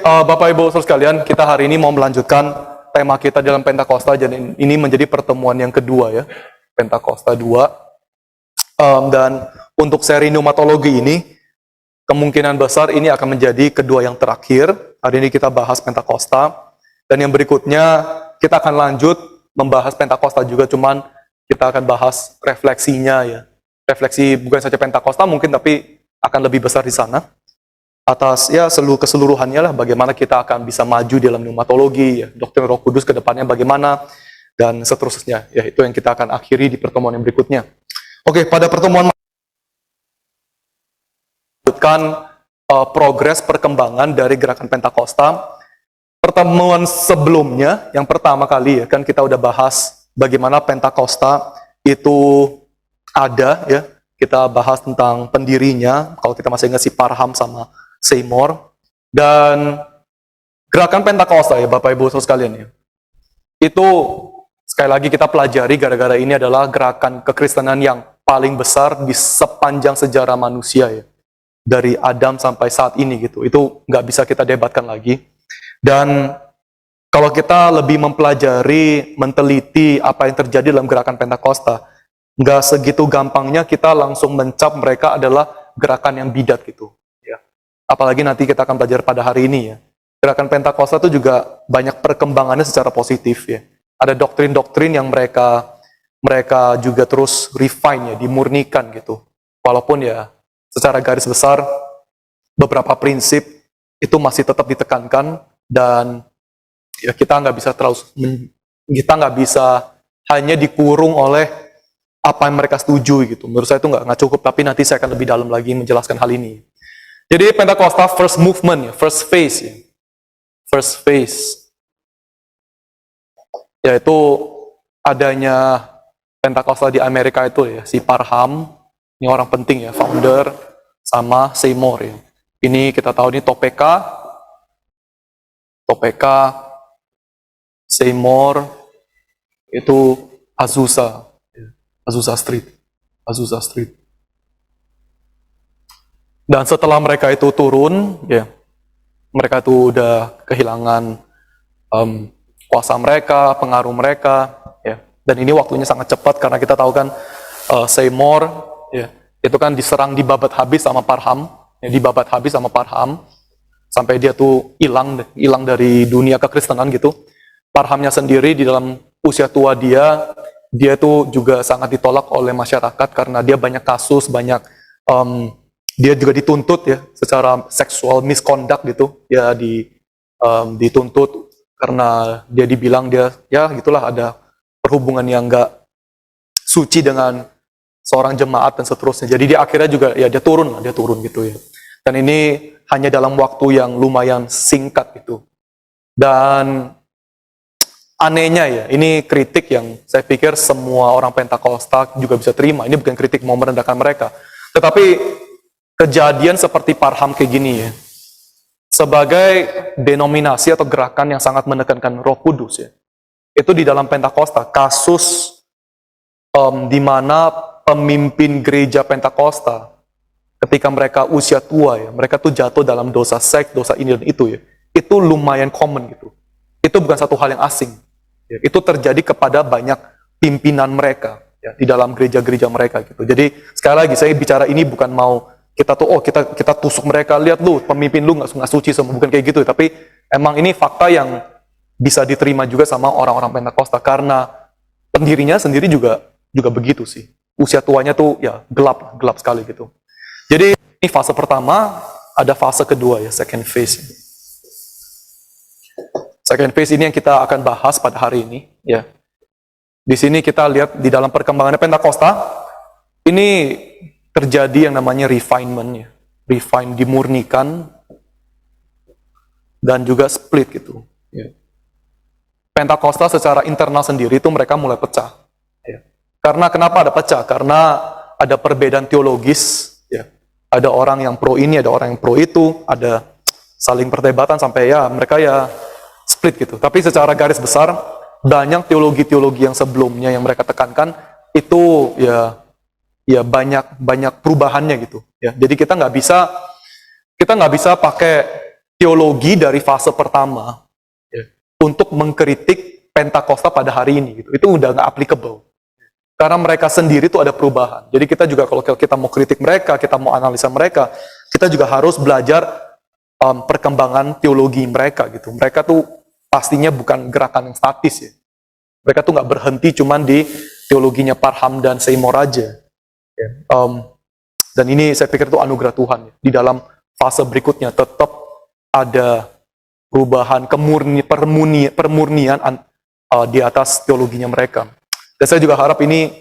Bapak Ibu Saudara sekalian, kita hari ini mau melanjutkan tema kita dalam Pentakosta, dan ini menjadi pertemuan yang kedua ya, Pentakosta 2. Dan untuk seri pneumatologi ini, kemungkinan besar ini akan menjadi kedua yang terakhir. Hari ini kita bahas Pentakosta, dan yang berikutnya kita akan lanjut membahas Pentakosta juga, cuman kita akan bahas refleksinya ya. Refleksi bukan saja Pentakosta mungkin, tapi akan lebih besar di sana. Atas ya seluruh keseluruhannya lah, bagaimana kita akan bisa maju dalam pneumatologi, ya, doktrin Roh Kudus ke depannya bagaimana, dan seterusnya. Ya, itu yang kita akan akhiri di pertemuan yang berikutnya. Oke, pada pertemuan melanjutkan progres perkembangan dari gerakan Pentakosta. Pertemuan sebelumnya, yang pertama kali ya, kan kita udah bahas bagaimana Pentakosta itu ada ya. Kita bahas tentang pendirinya, kalau kita masih ingat si Parham sama Seymour, dan gerakan Pentakosta ya Bapak Ibu Saudara sekalian ya. Itu sekali lagi kita pelajari gara-gara ini adalah gerakan kekristenan yang paling besar di sepanjang sejarah manusia ya. Dari Adam sampai saat ini gitu. Itu nggak bisa kita debatkan lagi. Dan kalau kita lebih mempelajari, menteliti apa yang terjadi dalam gerakan Pentakosta, nggak segitu gampangnya kita langsung mencap mereka adalah gerakan yang bidat gitu. Ya. Apalagi nanti kita akan belajar pada hari ini ya. Gerakan Pentakosta itu juga banyak perkembangannya secara positif ya. Ada doktrin-doktrin yang mereka juga terus refine ya, dimurnikan gitu. Walaupun ya secara garis besar beberapa prinsip itu masih tetap ditekankan, dan ya kita nggak bisa hanya dikurung oleh apa yang mereka setuju gitu. Menurut saya itu nggak cukup, tapi nanti saya akan lebih dalam lagi menjelaskan hal ini. Jadi Pentakosta first movement ya, first phase ya. First phase yaitu adanya Pentakosta di Amerika itu ya, si Parham, ini orang penting ya, founder, sama Seymour ya. Ini kita tahu ini Topeka, Seymour, itu Azusa Street. Dan setelah mereka itu turun, ya, mereka itu udah kehilangan kuasa mereka, pengaruh mereka, ya. Dan ini waktunya sangat cepat karena kita tahu kan Seymour, ya, itu kan diserang, dibabat habis sama Parham, ya, sampai dia tuh hilang dari dunia kekristenan gitu. Parhamnya sendiri di dalam usia tua dia tuh juga sangat ditolak oleh masyarakat karena dia banyak kasus, dia juga dituntut ya secara seksual misconduct gitu, ya dituntut karena dia dibilang dia ya gitulah ada perhubungan yang enggak suci dengan seorang jemaat dan seterusnya. Jadi dia akhirnya juga ya dia turun gitu ya. Dan ini hanya dalam waktu yang lumayan singkat gitu. Dan anehnya ya, ini kritik yang saya pikir semua orang Pentakosta juga bisa terima. Ini bukan kritik mau merendahkan mereka. Tetapi kejadian seperti Parham kayak gini ya, sebagai denominasi atau gerakan yang sangat menekankan Roh Kudus ya, itu di dalam Pentakosta, kasus di mana pemimpin gereja Pentakosta ketika mereka usia tua ya, mereka tuh jatuh dalam dosa seks, dosa ini dan itu ya, itu lumayan common gitu. Itu bukan satu hal yang asing. Ya, itu terjadi kepada banyak pimpinan mereka ya, di dalam gereja-gereja mereka gitu. Jadi sekali lagi saya bicara ini bukan mau kita tusuk mereka, lihat lu pemimpin lu nggak suci semua, bukan kayak gitu. Tapi emang ini fakta yang bisa diterima juga sama orang-orang Pentakosta karena pendirinya sendiri juga begitu sih. Usia tuanya tuh ya gelap sekali gitu. Jadi ini fase pertama, ada fase kedua ya, second phase. Second phase ini yang kita akan bahas pada hari ini ya. Di sini kita lihat di dalam perkembangannya Pentakosta ini terjadi yang namanya refinement ya. Refine, dimurnikan, dan juga split gitu ya. Pentakosta secara internal sendiri itu mereka mulai pecah ya. Karena kenapa ada pecah? Karena ada perbedaan teologis ya. Ada orang yang pro ini, ada orang yang pro itu, ada saling perdebatan sampai ya mereka ya split gitu. Tapi secara garis besar banyak teologi-teologi yang sebelumnya yang mereka tekankan itu ya banyak perubahannya gitu ya. Jadi kita nggak bisa pakai teologi dari fase pertama untuk mengkritik Pentakosta pada hari ini gitu. Itu udah nggak applicable. Karena mereka sendiri tuh ada perubahan. Jadi kita juga kalau kita mau kritik mereka, kita mau analisa mereka, kita juga harus belajar perkembangan teologi mereka gitu. Mereka tuh pastinya bukan gerakan yang statis ya. Mereka tuh nggak berhenti cuman di teologinya Parham dan Seymour aja. Dan ini saya pikir itu anugerah Tuhan ya. Di dalam fase berikutnya tetap ada perubahan, permurnian di atas teologinya mereka. Dan saya juga harap ini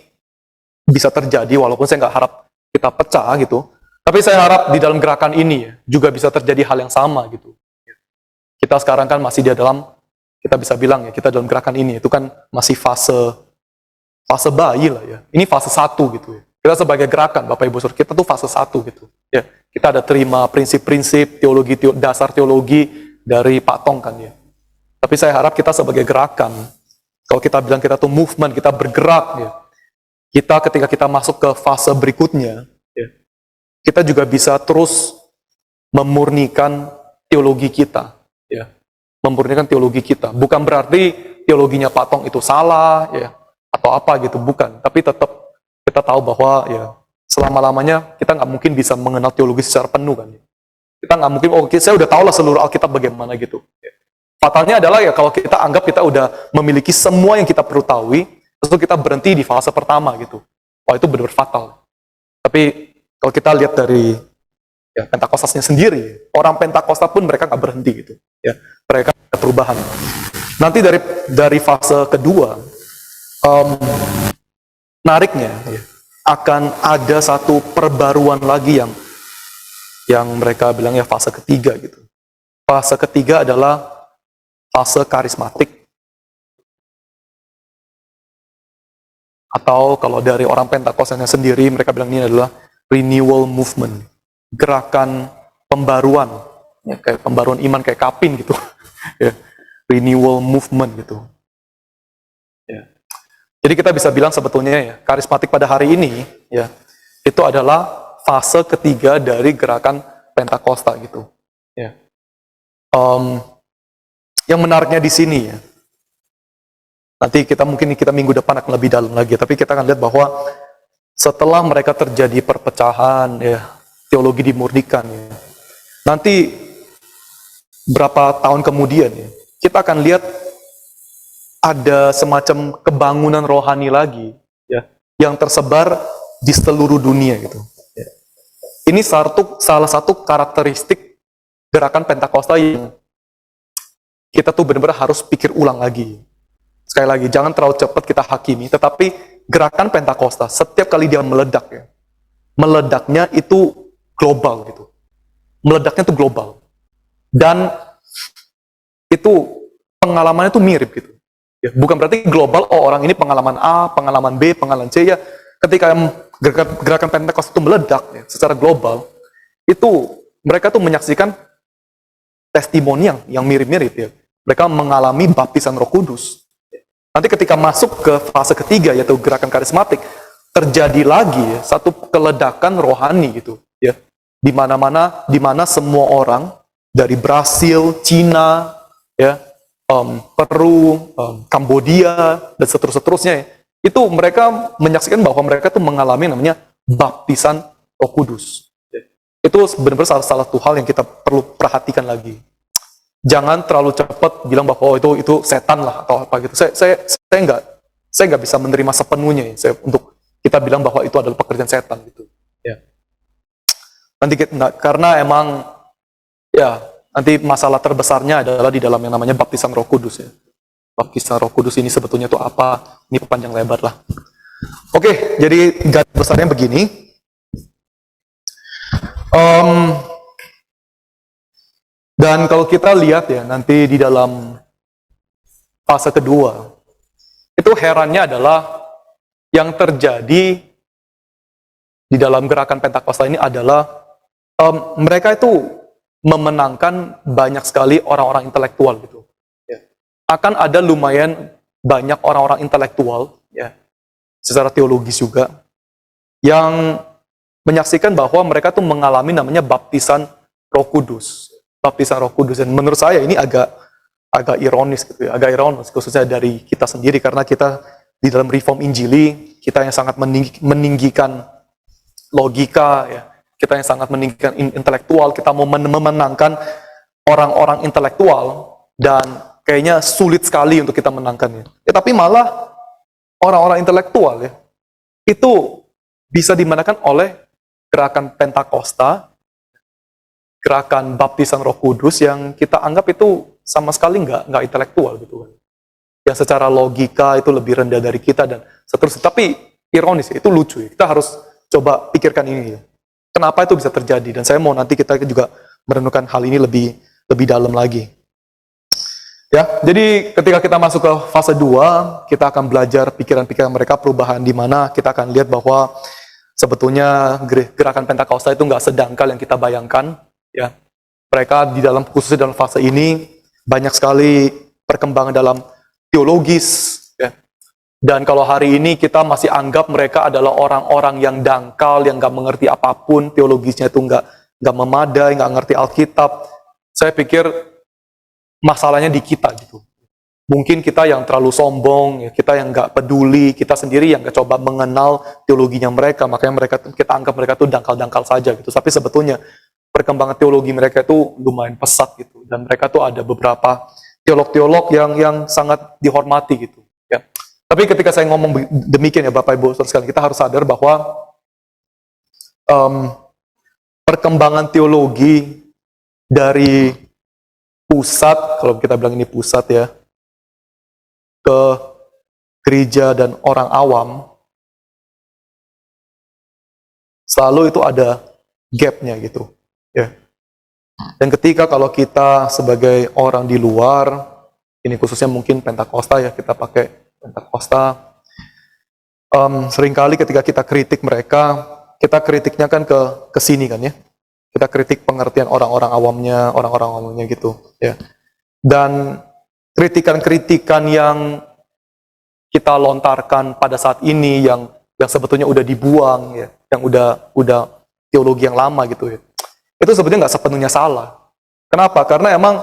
bisa terjadi, walaupun saya nggak harap kita pecah gitu. Tapi saya harap di dalam gerakan ini ya, juga bisa terjadi hal yang sama gitu. Kita sekarang kan masih di dalam, kita bisa bilang ya, kita dalam gerakan ini, itu kan masih fase bayi lah ya. Ini fase 1 gitu ya. Kita sebagai gerakan, Bapak Ibu Saudara, kita tuh fase 1 gitu. Ya, kita ada terima prinsip-prinsip teologi, dasar teologi dari Pak Tong kan ya. Tapi saya harap kita sebagai gerakan, kalau kita bilang kita tuh movement, kita bergerak ya. Kita ketika kita masuk ke fase berikutnya, ya, kita juga bisa terus memurnikan teologi kita, ya. Memurnikan teologi kita. Bukan berarti teologinya Pak Tong itu salah, ya, atau apa gitu, bukan. Tapi tetap kita tahu bahwa ya selama-lamanya kita nggak mungkin bisa mengenal teologi secara penuh kan. Ya. Kita nggak mungkin, saya udah tahu lah seluruh Alkitab bagaimana gitu. Ya. Fatalnya adalah ya kalau kita anggap kita udah memiliki semua yang kita perlu tahu, terus kita berhenti di fase pertama gitu. Wah itu benar-benar fatal. Tapi kalau kita lihat dari ya, Pentakostasnya sendiri, orang Pentakosta pun mereka nggak berhenti gitu. Ya, mereka ada perubahan. Nanti dari fase kedua, menariknya ya, akan ada satu perbaruan lagi yang mereka bilang ya fase ketiga gitu. Fase ketiga adalah fase karismatik. Atau kalau dari orang Pentakostasnya sendiri, mereka bilang ini adalah renewal movement. Gerakan pembaruan. Ya, kayak pembaruan iman, kayak Kapin gitu. Ya, renewal movement gitu. Ya. Jadi kita bisa bilang sebetulnya ya, karismatik pada hari ini, ya, itu adalah fase ketiga dari gerakan Pentakosta gitu. Ya. Yang menariknya di sini ya, nanti kita minggu depan akan lebih dalam lagi, tapi kita akan lihat bahwa setelah mereka terjadi perpecahan, ya, teologi dimurnikan, ya, nanti berapa tahun kemudian, ya, kita akan lihat ada semacam kebangunan rohani lagi, ya, yang tersebar di seluruh dunia gitu. Ya. Ini salah satu karakteristik gerakan Pentakosta yang kita tuh benar-benar harus pikir ulang lagi. Sekali lagi, jangan terlalu cepat kita hakimi, tetapi gerakan Pentakosta, setiap kali dia meledak, ya, meledaknya itu global gitu. Meledaknya itu global. Dan itu pengalamannya itu mirip gitu. Ya, bukan berarti global, oh orang ini pengalaman A, pengalaman B, pengalaman C, ya. Ketika gerakan Pentakosta itu meledak ya, secara global, itu mereka tuh menyaksikan testimoni yang mirip-mirip ya. Mereka mengalami baptisan Roh Kudus. Nanti ketika masuk ke fase ketiga yaitu gerakan karismatik, terjadi lagi ya, satu keledakan rohani gitu ya. Di mana semua orang dari Brasil, Cina, ya, Peru, Kambodia dan seterusnya ya, itu mereka menyaksikan bahwa mereka tuh mengalami namanya baptisan Roh Kudus. Ya. Itu benar-benar salah satu hal yang kita perlu perhatikan lagi. Jangan terlalu cepat bilang bahwa oh, itu setan lah atau apa gitu. Saya nggak bisa menerima sepenuhnya ya, untuk kita bilang bahwa itu adalah pekerjaan setan gitu. Ya. Nanti karena emang ya nanti masalah terbesarnya adalah di dalam yang namanya baptisan Roh Kudus ya. Baptisan Roh Kudus ini sebetulnya itu apa? Ini panjang lebar lah. Oke, jadi garis besarnya begini. Dan kalau kita lihat ya, nanti di dalam fase kedua, itu herannya adalah yang terjadi di dalam gerakan Pentakosta ini adalah mereka itu memenangkan banyak sekali orang-orang intelektual gitu. Ya. Akan ada lumayan banyak orang-orang intelektual, ya, secara teologis juga, yang menyaksikan bahwa mereka tuh mengalami namanya baptisan Roh Kudus. baptisan Roh Kudus. Dan menurut saya ini agak ironis gitu ya, agak ironis khususnya dari kita sendiri karena kita di dalam reform Injili, kita yang sangat meninggikan logika ya, kita yang sangat meninggikan intelektual, kita mau memenangkan orang-orang intelektual dan kayaknya sulit sekali untuk kita menangkannya. Ya, tapi malah orang-orang intelektual ya, itu bisa dimenangkan oleh gerakan Pentakosta, gerakan baptisan Roh Kudus yang kita anggap itu sama sekali nggak intelektual gitu kan. Yang secara logika itu lebih rendah dari kita dan seterusnya. Tapi ironis ya, itu lucu ya. Kita harus coba pikirkan ini ya. Kenapa itu bisa terjadi? Dan saya mau nanti kita juga merenungkan hal ini lebih dalam lagi. Ya, jadi ketika kita masuk ke fase 2, kita akan belajar pikiran-pikiran mereka, perubahan di mana kita akan lihat bahwa sebetulnya gerakan Pentakosta itu nggak sedangkal yang kita bayangkan. Ya, mereka di dalam khususnya dalam fase ini banyak sekali perkembangan dalam teologis. Ya. Dan kalau hari ini kita masih anggap mereka adalah orang-orang yang dangkal, yang nggak mengerti apapun, teologisnya itu nggak memadai, nggak ngerti Alkitab. Saya pikir masalahnya di kita gitu. Mungkin kita yang terlalu sombong, ya, kita yang nggak peduli, kita sendiri yang nggak coba mengenal teologinya mereka, makanya kita anggap mereka tuh dangkal-dangkal saja gitu. Tapi sebetulnya perkembangan teologi mereka itu lumayan pesat gitu, dan mereka tuh ada beberapa teolog-teolog yang sangat dihormati gitu. Ya. Tapi ketika saya ngomong demikian ya Bapak Ibu saudara sekalian, kita harus sadar bahwa perkembangan teologi dari pusat, kalau kita bilang ini pusat ya, ke gereja dan orang awam, selalu itu ada gap-nya gitu. Ya. Dan ketika kalau kita sebagai orang di luar, ini khususnya mungkin Pentakosta ya, kita pakai Pentakosta, seringkali ketika kita kritik mereka, kita kritiknya kan ke sini kan ya. Kita kritik pengertian orang-orang awamnya gitu ya. Dan kritikan-kritikan yang kita lontarkan pada saat ini yang sebetulnya udah dibuang ya, yang udah teologi yang lama gitu ya. Itu sebetulnya nggak sepenuhnya salah. Kenapa? Karena emang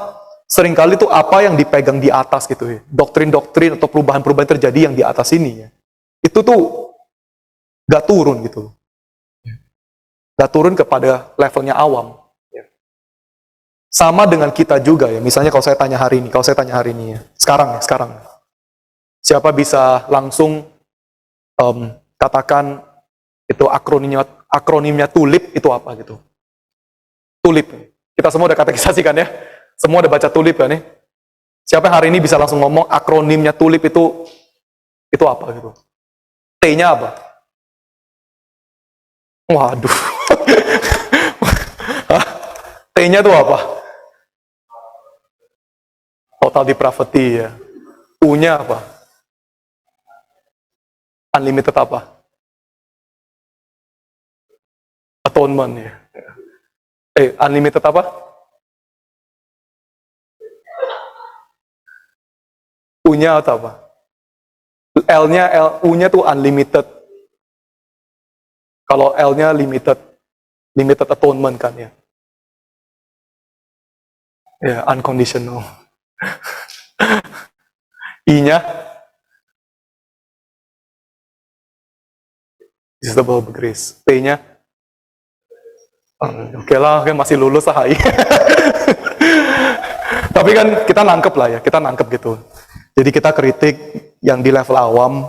seringkali tuh apa yang dipegang di atas gitu ya. Doktrin-doktrin atau perubahan-perubahan terjadi yang di atas ini ya. Itu tuh nggak turun gitu. Nggak turun kepada levelnya awam. Sama dengan kita juga ya. Misalnya kalau saya tanya hari ini ya. Sekarang. Siapa bisa langsung katakan itu akronimnya tulip itu apa gitu? Tulip. Kita semua udah katekisasikan ya. Semua udah baca tulip kan ya. Siapa yang hari ini bisa langsung ngomong akronimnya tulip itu apa gitu? T-nya apa? Waduh. T-nya itu apa? Total depravity ya. U-nya apa? Unlimited apa? Atonement ya. Unlimited apa? U-nya atau apa? U-nya tuh unlimited. Kalau L-nya limited atonement kan ya. Ya, unconditional. I-nya irresistible grace. P-nya oke lah, kan masih lulus lah. Tapi kan kita nangkep lah ya, kita nangkep gitu. Jadi kita kritik yang di level awam,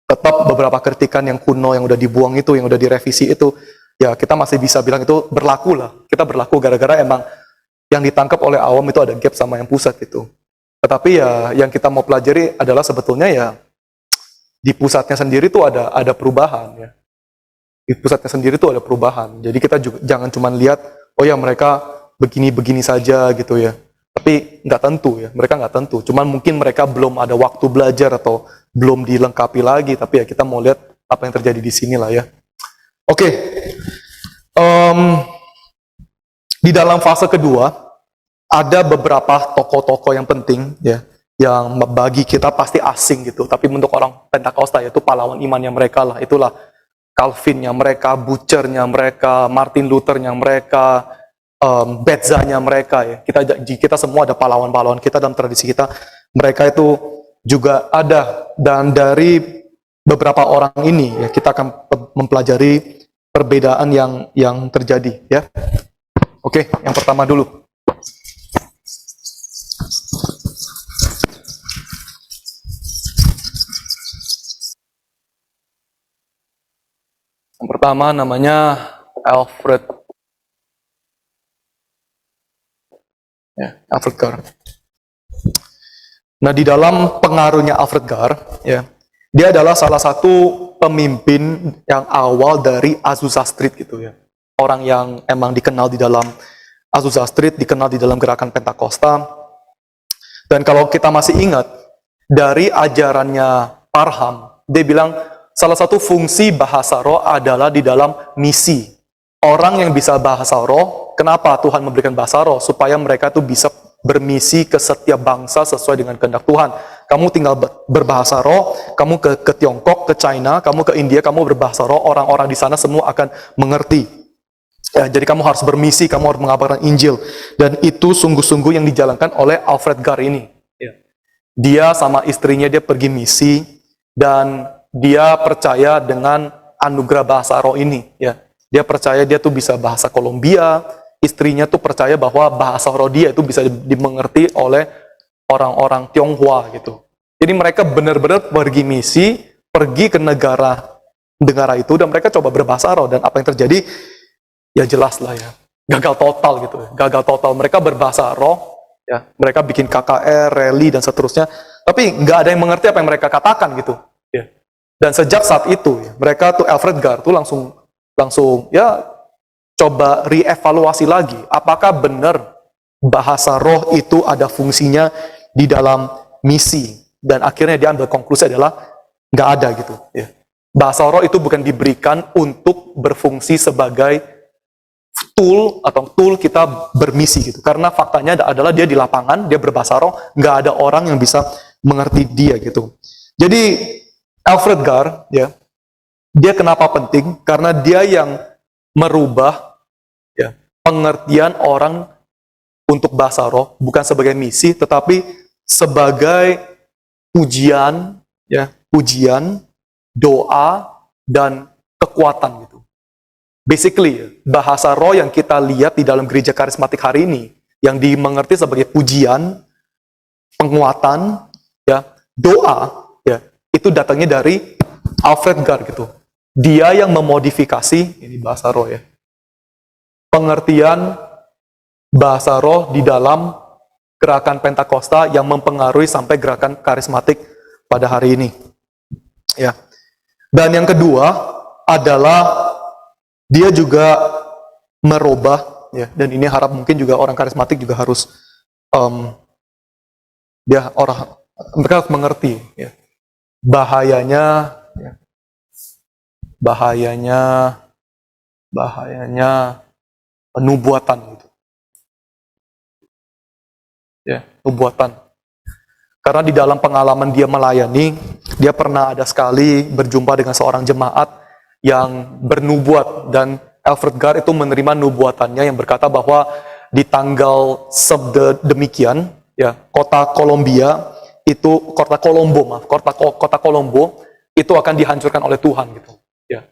tetap beberapa kritikan yang kuno, yang udah dibuang itu, yang udah direvisi itu, ya kita masih bisa bilang itu berlaku lah. Kita berlaku gara-gara emang yang ditangkap oleh awam itu ada gap sama yang pusat gitu. Tetapi ya yang kita mau pelajari adalah sebetulnya ya di pusatnya sendiri tuh ada perubahan ya. Di pusatnya sendiri tuh ada perubahan. Jadi kita juga jangan cuma lihat, oh ya mereka begini-begini saja gitu ya. Tapi nggak tentu ya, mereka nggak tentu. Cuman mungkin mereka belum ada waktu belajar atau belum dilengkapi lagi. Tapi ya kita mau lihat apa yang terjadi di sini lah ya. Oke. Di dalam fase kedua, ada beberapa tokoh-tokoh yang penting ya, yang bagi kita pasti asing gitu. Tapi untuk orang Pentakosta yaitu pahlawan imannya mereka lah, itulah Calvinnya mereka, Butchernya mereka, Martin Luthernya mereka, bedzanya mereka ya. Kita semua ada pahlawan-pahlawan kita dalam tradisi kita. Mereka itu juga ada, dan dari beberapa orang ini ya kita akan mempelajari perbedaan yang terjadi ya. Oke, yang pertama dulu. Yang pertama namanya Alfred. Ya, Alfred Gar. Nah, di dalam pengaruhnya Alfred Gar, ya, dia adalah salah satu pemimpin yang awal dari Azusa Street gitu ya. Orang yang emang dikenal di dalam Azusa Street, dikenal di dalam gerakan Pentakosta. Dan kalau kita masih ingat, dari ajarannya Parham, dia bilang salah satu fungsi bahasa roh adalah di dalam misi. Orang yang bisa bahasa roh, kenapa Tuhan memberikan bahasa roh? Supaya mereka tuh bisa bermisi ke setiap bangsa sesuai dengan kehendak Tuhan. Kamu tinggal berbahasa roh, kamu ke Tiongkok, ke China, kamu ke India, kamu berbahasa roh, orang-orang di sana semua akan mengerti. Ya, jadi kamu harus bermisi, kamu harus mengabarkan Injil. Dan itu sungguh-sungguh yang dijalankan oleh Alfred Gar ini. Ya. Dia sama istrinya dia pergi misi, dan dia percaya dengan anugerah bahasa roh ini. Ya. Dia percaya dia tuh bisa bahasa Kolombia, istrinya tuh percaya bahwa bahasa roh dia itu bisa dimengerti oleh orang-orang Tionghoa gitu. Jadi mereka benar-benar pergi misi, pergi ke negara itu, dan mereka coba berbahasa roh, dan apa yang terjadi? Ya jelas lah ya, gagal total gitu. Gagal total. Mereka berbahasa roh, ya, mereka bikin KKR, rally dan seterusnya, tapi nggak ada yang mengerti apa yang mereka katakan gitu. Ya. Dan sejak saat itu, ya, mereka tuh Alfred Gar tuh langsung ya coba reevaluasi lagi, apakah benar bahasa roh itu ada fungsinya di dalam misi. Dan akhirnya dia ambil konklusi adalah nggak ada gitu. Ya. Bahasa roh itu bukan diberikan untuk berfungsi sebagai tool kita bermisi gitu. Karena faktanya adalah dia di lapangan, dia berbahasa roh, nggak ada orang yang bisa mengerti dia gitu. Jadi Alfred Gar, ya, dia kenapa penting? Karena dia yang merubah ya, pengertian orang untuk bahasa roh, bukan sebagai misi, tetapi sebagai pujian, ya, pujian, doa, dan kekuatan gitu. Basically, bahasa roh yang kita lihat di dalam gereja karismatik hari ini, yang dimengerti sebagai pujian, penguatan, ya, doa, ya, itu datangnya dari Alfred Gar gitu. Dia yang memodifikasi, ini bahasa roh ya, pengertian bahasa roh di dalam gerakan Pentakosta yang mempengaruhi sampai gerakan karismatik pada hari ini. Ya. Dan yang kedua adalah dia juga merubah, ya, dan ini harap mungkin juga orang karismatik juga harus mereka harus mengerti ya, bahayanya nubuatan gitu. Ya, nubuatan. Karena di dalam pengalaman dia melayani, dia pernah ada sekali berjumpa dengan seorang jemaat yang bernubuat, dan Alfred Gar itu menerima nubuatannya yang berkata bahwa di tanggal demikian, ya, kota Kolombo itu akan dihancurkan oleh Tuhan gitu. Ya.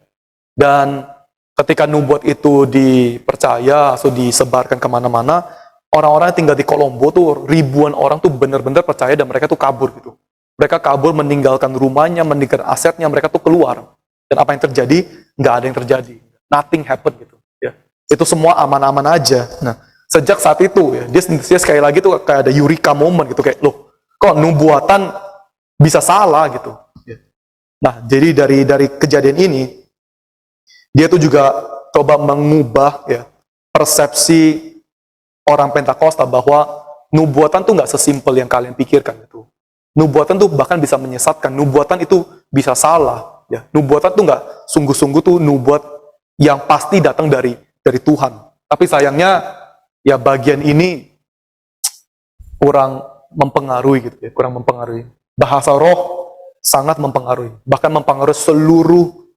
Dan ketika nubuat itu dipercaya atau disebarkan kemana-mana, orang-orang yang tinggal di Kolombo tuh ribuan orang tuh benar-benar percaya, dan mereka tuh kabur gitu. Mereka kabur, meninggalkan rumahnya, meninggalkan asetnya, mereka tuh keluar. Dan apa yang terjadi? Nggak ada yang terjadi. Nothing happened gitu. Ya. Itu semua aman-aman aja. Nah, sejak saat itu ya, dia sekali lagi tuh kayak ada eureka moment gitu, kayak loh, kok nubuatan bisa salah gitu. Ya. Nah, jadi dari kejadian ini, dia tuh juga coba mengubah ya persepsi orang Pentakosta bahwa nubuatan tuh nggak sesimpel yang kalian pikirkan gitu. Nubuatan tuh bahkan bisa menyesatkan. Nubuatan itu bisa salah. Ya, nubuatan tuh nggak sungguh-sungguh tuh nubuat yang pasti datang dari Tuhan. Tapi sayangnya ya bagian ini kurang mempengaruhi gitu ya, kurang mempengaruhi. Bahasa roh sangat mempengaruhi, bahkan mempengaruhi seluruh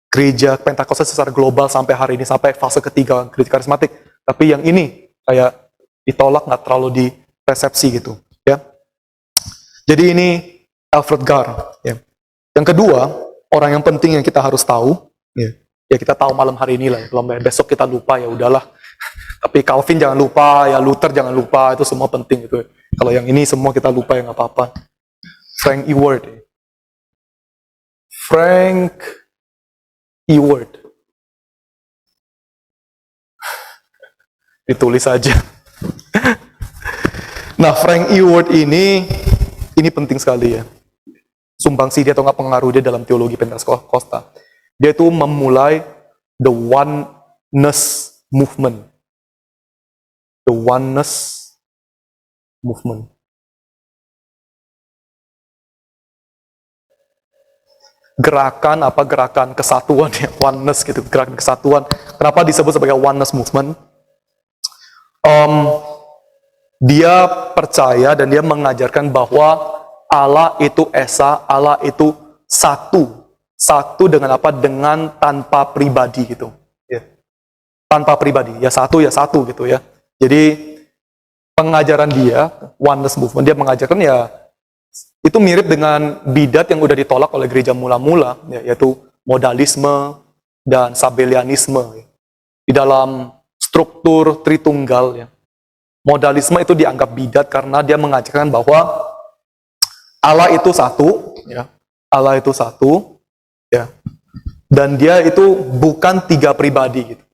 gereja Pentakosta secara global sampai hari ini, sampai fase ketiga gereja karismatik. Tapi yang ini kayak ditolak, nggak terlalu diresepsi gitu. Ya. Jadi ini Alfred Gar. Ya. Yang kedua, orang yang penting yang kita harus tahu, ya kita tahu malam hari ini lah. Kalau besok kita lupa ya udahlah. Tapi Calvin jangan lupa, ya Luther jangan lupa, itu semua penting gitu. Kalau yang ini semua kita lupa ya nggak apa-apa. Frank Ewart. Frank Ewart. Ditulis aja. Nah, Frank Ewart ini penting sekali ya. Sumbangsi dia atau nggak pengaruh dia dalam teologi Pentakosta. Dia itu memulai the oneness movement. The oneness movement. Gerakan kesatuan ya, oneness gitu, gerakan kesatuan. Kenapa disebut sebagai oneness movement? Dia percaya dan dia mengajarkan bahwa Allah itu esa, Allah itu satu. Satu dengan apa? Dengan tanpa pribadi gitu. Ya. Tanpa pribadi, ya satu gitu ya. Jadi pengajaran dia, oneness movement, dia mengajarkan ya itu mirip dengan bidat yang udah ditolak oleh gereja mula-mula, ya, yaitu modalisme dan sabellianisme. Ya. Di dalam struktur Tritunggal, ya. Modalisme itu dianggap bidat karena dia mengajarkan bahwa Allah itu satu, ya. Allah itu satu, ya. Dan dia itu bukan tiga pribadi gitu.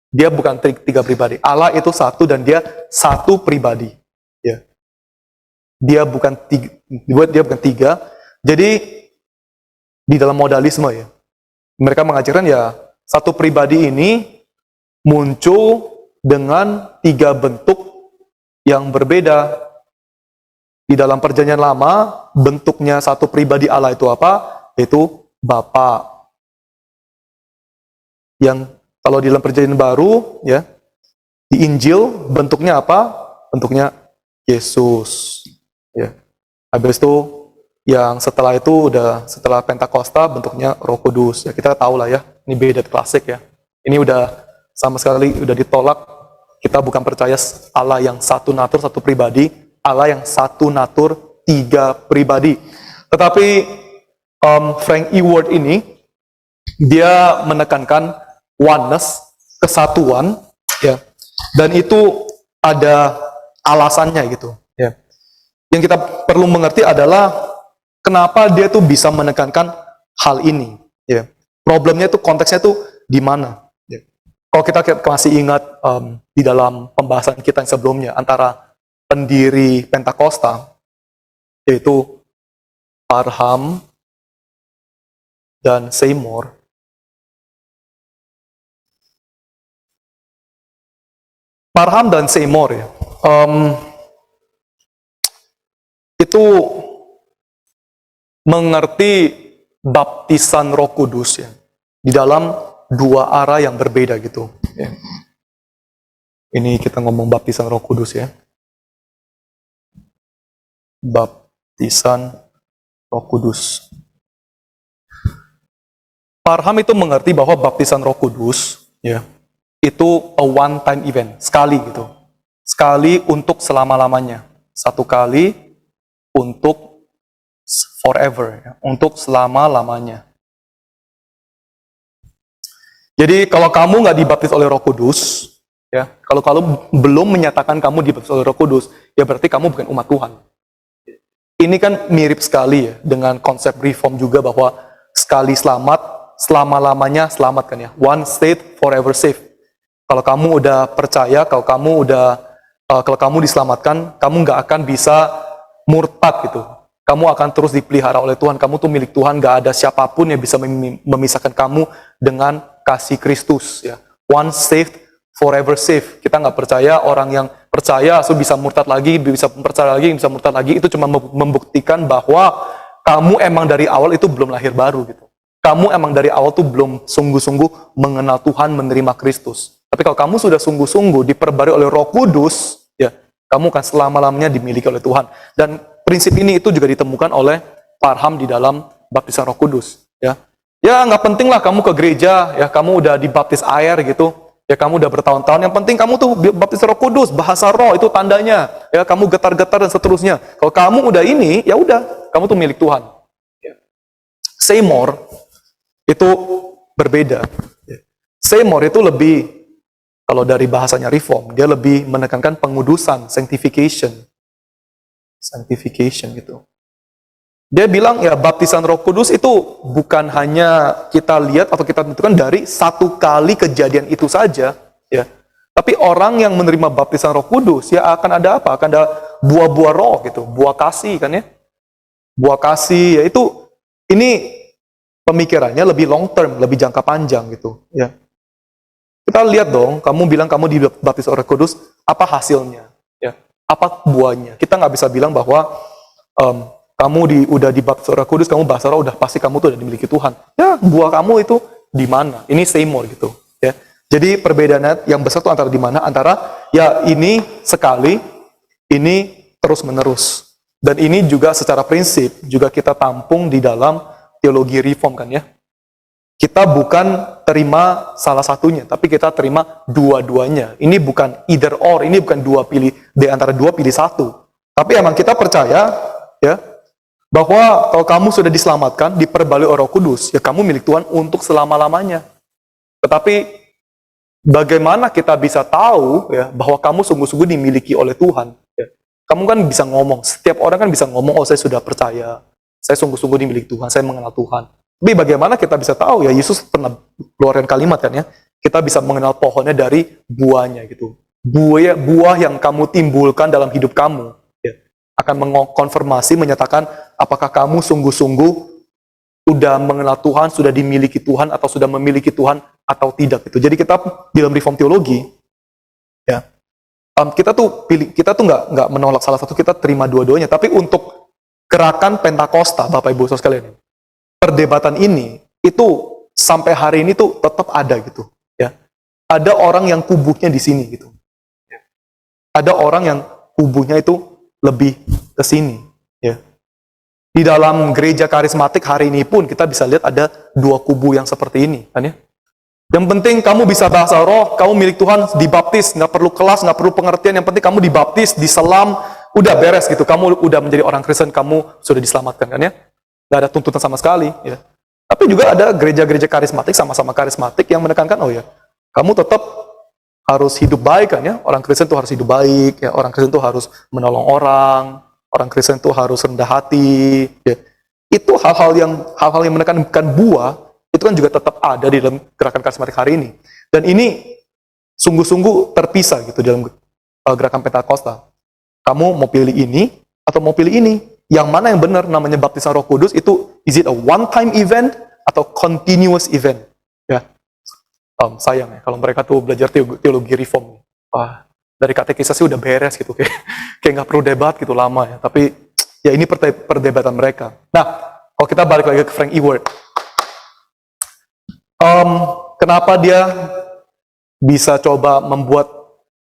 Dia bukan tiga pribadi. Allah itu satu dan dia satu pribadi. Ya. Dia bukan tiga. Jadi di dalam modalisme ya, mereka mengajarkan ya satu pribadi ini muncul dengan tiga bentuk yang berbeda. Di dalam perjanjian lama, bentuknya satu pribadi Allah itu apa? Itu Bapa. Yang kalau di dalam perjanjian baru, ya, di Injil bentuknya apa? Bentuknya Yesus. Ya. Habis itu yang setelah itu setelah Pentakosta bentuknya Roh Kudus. Ya, kita tahu lah ya, ini beda klasik ya. Ini udah sama sekali udah ditolak. Kita bukan percaya Allah yang satu natur, satu pribadi, Allah yang satu natur, tiga pribadi. Tetapi Frank Ewart ini dia menekankan oneness, kesatuan, ya, dan itu ada alasannya gitu. Ya. Yang kita perlu mengerti adalah kenapa dia tuh bisa menekankan hal ini. Ya. Problemnya tuh konteksnya tuh di mana? Ya. Kalau kita masih ingat di dalam pembahasan kita yang sebelumnya antara pendiri Pentakosta, yaitu Parham dan Seymour. Parham dan Seymour ya, itu mengerti baptisan Roh Kudus ya, di dalam dua arah yang berbeda gitu. Ya. Ini kita ngomong baptisan Roh Kudus ya, baptisan Roh Kudus. Parham itu mengerti bahwa baptisan Roh Kudus ya, itu a one time event, sekali gitu. Sekali untuk selama-lamanya. Satu kali untuk forever, ya. Untuk selama-lamanya. Jadi kalau kamu nggak dibaptis oleh Roh Kudus, ya, kalau belum menyatakan kamu dibaptis oleh Roh Kudus, ya berarti kamu bukan umat Tuhan. Ini kan mirip sekali ya dengan konsep reform juga bahwa sekali selamat, selama-lamanya selamat kan ya. One saved, forever saved. Kalau kamu udah percaya, kalau kamu diselamatkan, kamu nggak akan bisa murtad gitu. Kamu akan terus dipelihara oleh Tuhan. Kamu tuh milik Tuhan. Nggak ada siapapun yang bisa memisahkan kamu dengan kasih Kristus. Ya. One saved, forever saved. Kita nggak percaya orang yang percaya so bisa murtad lagi, bisa percaya lagi, bisa murtad lagi. Itu cuma membuktikan bahwa kamu emang dari awal itu belum lahir baru gitu. Kamu emang dari awal tuh belum sungguh-sungguh mengenal Tuhan, menerima Kristus. Tapi kalau kamu sudah sungguh-sungguh diperbarui oleh Roh Kudus, ya, kamu akan selama-lamanya dimiliki oleh Tuhan. Dan prinsip ini itu juga ditemukan oleh Parham di dalam baptisan Roh Kudus, ya. Ya, nggak penting lah kamu ke gereja, ya, kamu udah dibaptis air gitu. Ya kamu udah bertahun-tahun, yang penting kamu tuh baptis Roh Kudus, bahasa roh itu tandanya. Ya kamu getar-getar dan seterusnya. Kalau kamu udah ini, ya udah, kamu tuh milik Tuhan. Ya. Seymour itu berbeda. Ya. Seymour itu lebih, kalau dari bahasanya reform, dia lebih menekankan pengudusan, sanctification. Sanctification gitu. Dia bilang ya baptisan Roh Kudus itu bukan hanya kita lihat atau kita tentukan dari satu kali kejadian itu saja, ya. Tapi orang yang menerima baptisan Roh Kudus ya akan ada apa? Akan ada buah-buah roh gitu, buah kasih kan ya. Buah kasih yaitu ini pemikirannya lebih long term, lebih jangka panjang gitu, ya. Kita lihat dong, kamu bilang kamu dibaptis Roh Kudus, apa hasilnya? Ya. Apa buahnya? Kita nggak bisa bilang bahwa kamu udah dibaptis Roh Kudus, kamu bahasa roh, udah pasti kamu tuh udah dimiliki Tuhan. Ya, buah kamu itu di mana? Ini Seymour gitu, ya. Jadi perbedaannya yang besar tuh antara di mana? Antara ya ini sekali, ini terus menerus. Dan ini juga secara prinsip juga kita tampung di dalam teologi reform kan ya. Kita bukan terima salah satunya, tapi kita terima dua-duanya. Ini bukan either or, ini bukan dua pilih di antara dua pilih satu. Tapi emang kita percaya ya bahwa kalau kamu sudah diselamatkan, diperbalui Roh Kudus, ya kamu milik Tuhan untuk selama-lamanya. Tetapi bagaimana kita bisa tahu ya bahwa kamu sungguh-sungguh dimiliki oleh Tuhan? Ya. Kamu kan bisa ngomong, setiap orang kan bisa ngomong, oh saya sudah percaya, saya sungguh-sungguh dimiliki Tuhan, saya mengenal Tuhan. Tapi bagaimana kita bisa tahu? Ya Yesus pernah keluarkan kalimat kan ya, kita bisa mengenal pohonnya dari buahnya gitu. Buah yang kamu timbulkan dalam hidup kamu akan mengkonfirmasi, menyatakan apakah kamu sungguh-sungguh sudah mengenal Tuhan, sudah dimiliki Tuhan, atau sudah memiliki Tuhan, atau tidak. Gitu. Jadi kita dalam reform teologi, ya, kita tuh nggak menolak salah satu, kita terima dua-duanya. Tapi untuk gerakan Pentakosta, Bapak Ibu Saudara sekalian, perdebatan ini itu sampai hari ini tuh tetap ada gitu. Ya, ada orang yang kubuhnya di sini gitu. Ada orang yang kubuhnya itu lebih ke sini, ya. Di dalam gereja karismatik hari ini pun kita bisa lihat ada dua kubu yang seperti ini, kan ya. Yang penting kamu bisa bahasa roh, kamu milik Tuhan, dibaptis, nggak perlu kelas, nggak perlu pengertian, yang penting kamu dibaptis, diselam, udah beres gitu. Kamu udah menjadi orang Kristen, kamu sudah diselamatkan, kan ya. Nggak ada tuntutan sama sekali, ya. Tapi juga ada gereja-gereja karismatik, sama-sama karismatik yang menekankan, oh ya, kamu tetap harus hidup baik kan ya, orang Kristen tuh harus hidup baik ya, orang Kristen tuh harus menolong orang Kristen tuh harus rendah hati ya. Itu hal-hal yang menekankan buah itu kan juga tetap ada di dalam gerakan karismatik hari ini. Dan ini sungguh-sungguh terpisah gitu dalam gerakan Pentakosta. Kamu mau pilih ini atau mau pilih ini? Yang mana yang benar namanya baptisan Roh Kudus itu, is it a one time event atau continuous event? Ya. Sayang ya, kalau mereka tuh belajar teologi reform. Wah, dari katekisasi udah beres gitu, kayak nggak perlu debat gitu lama ya. Tapi ya ini perdebatan mereka. Nah, kalau kita balik lagi ke Frank Ewart, kenapa dia bisa coba membuat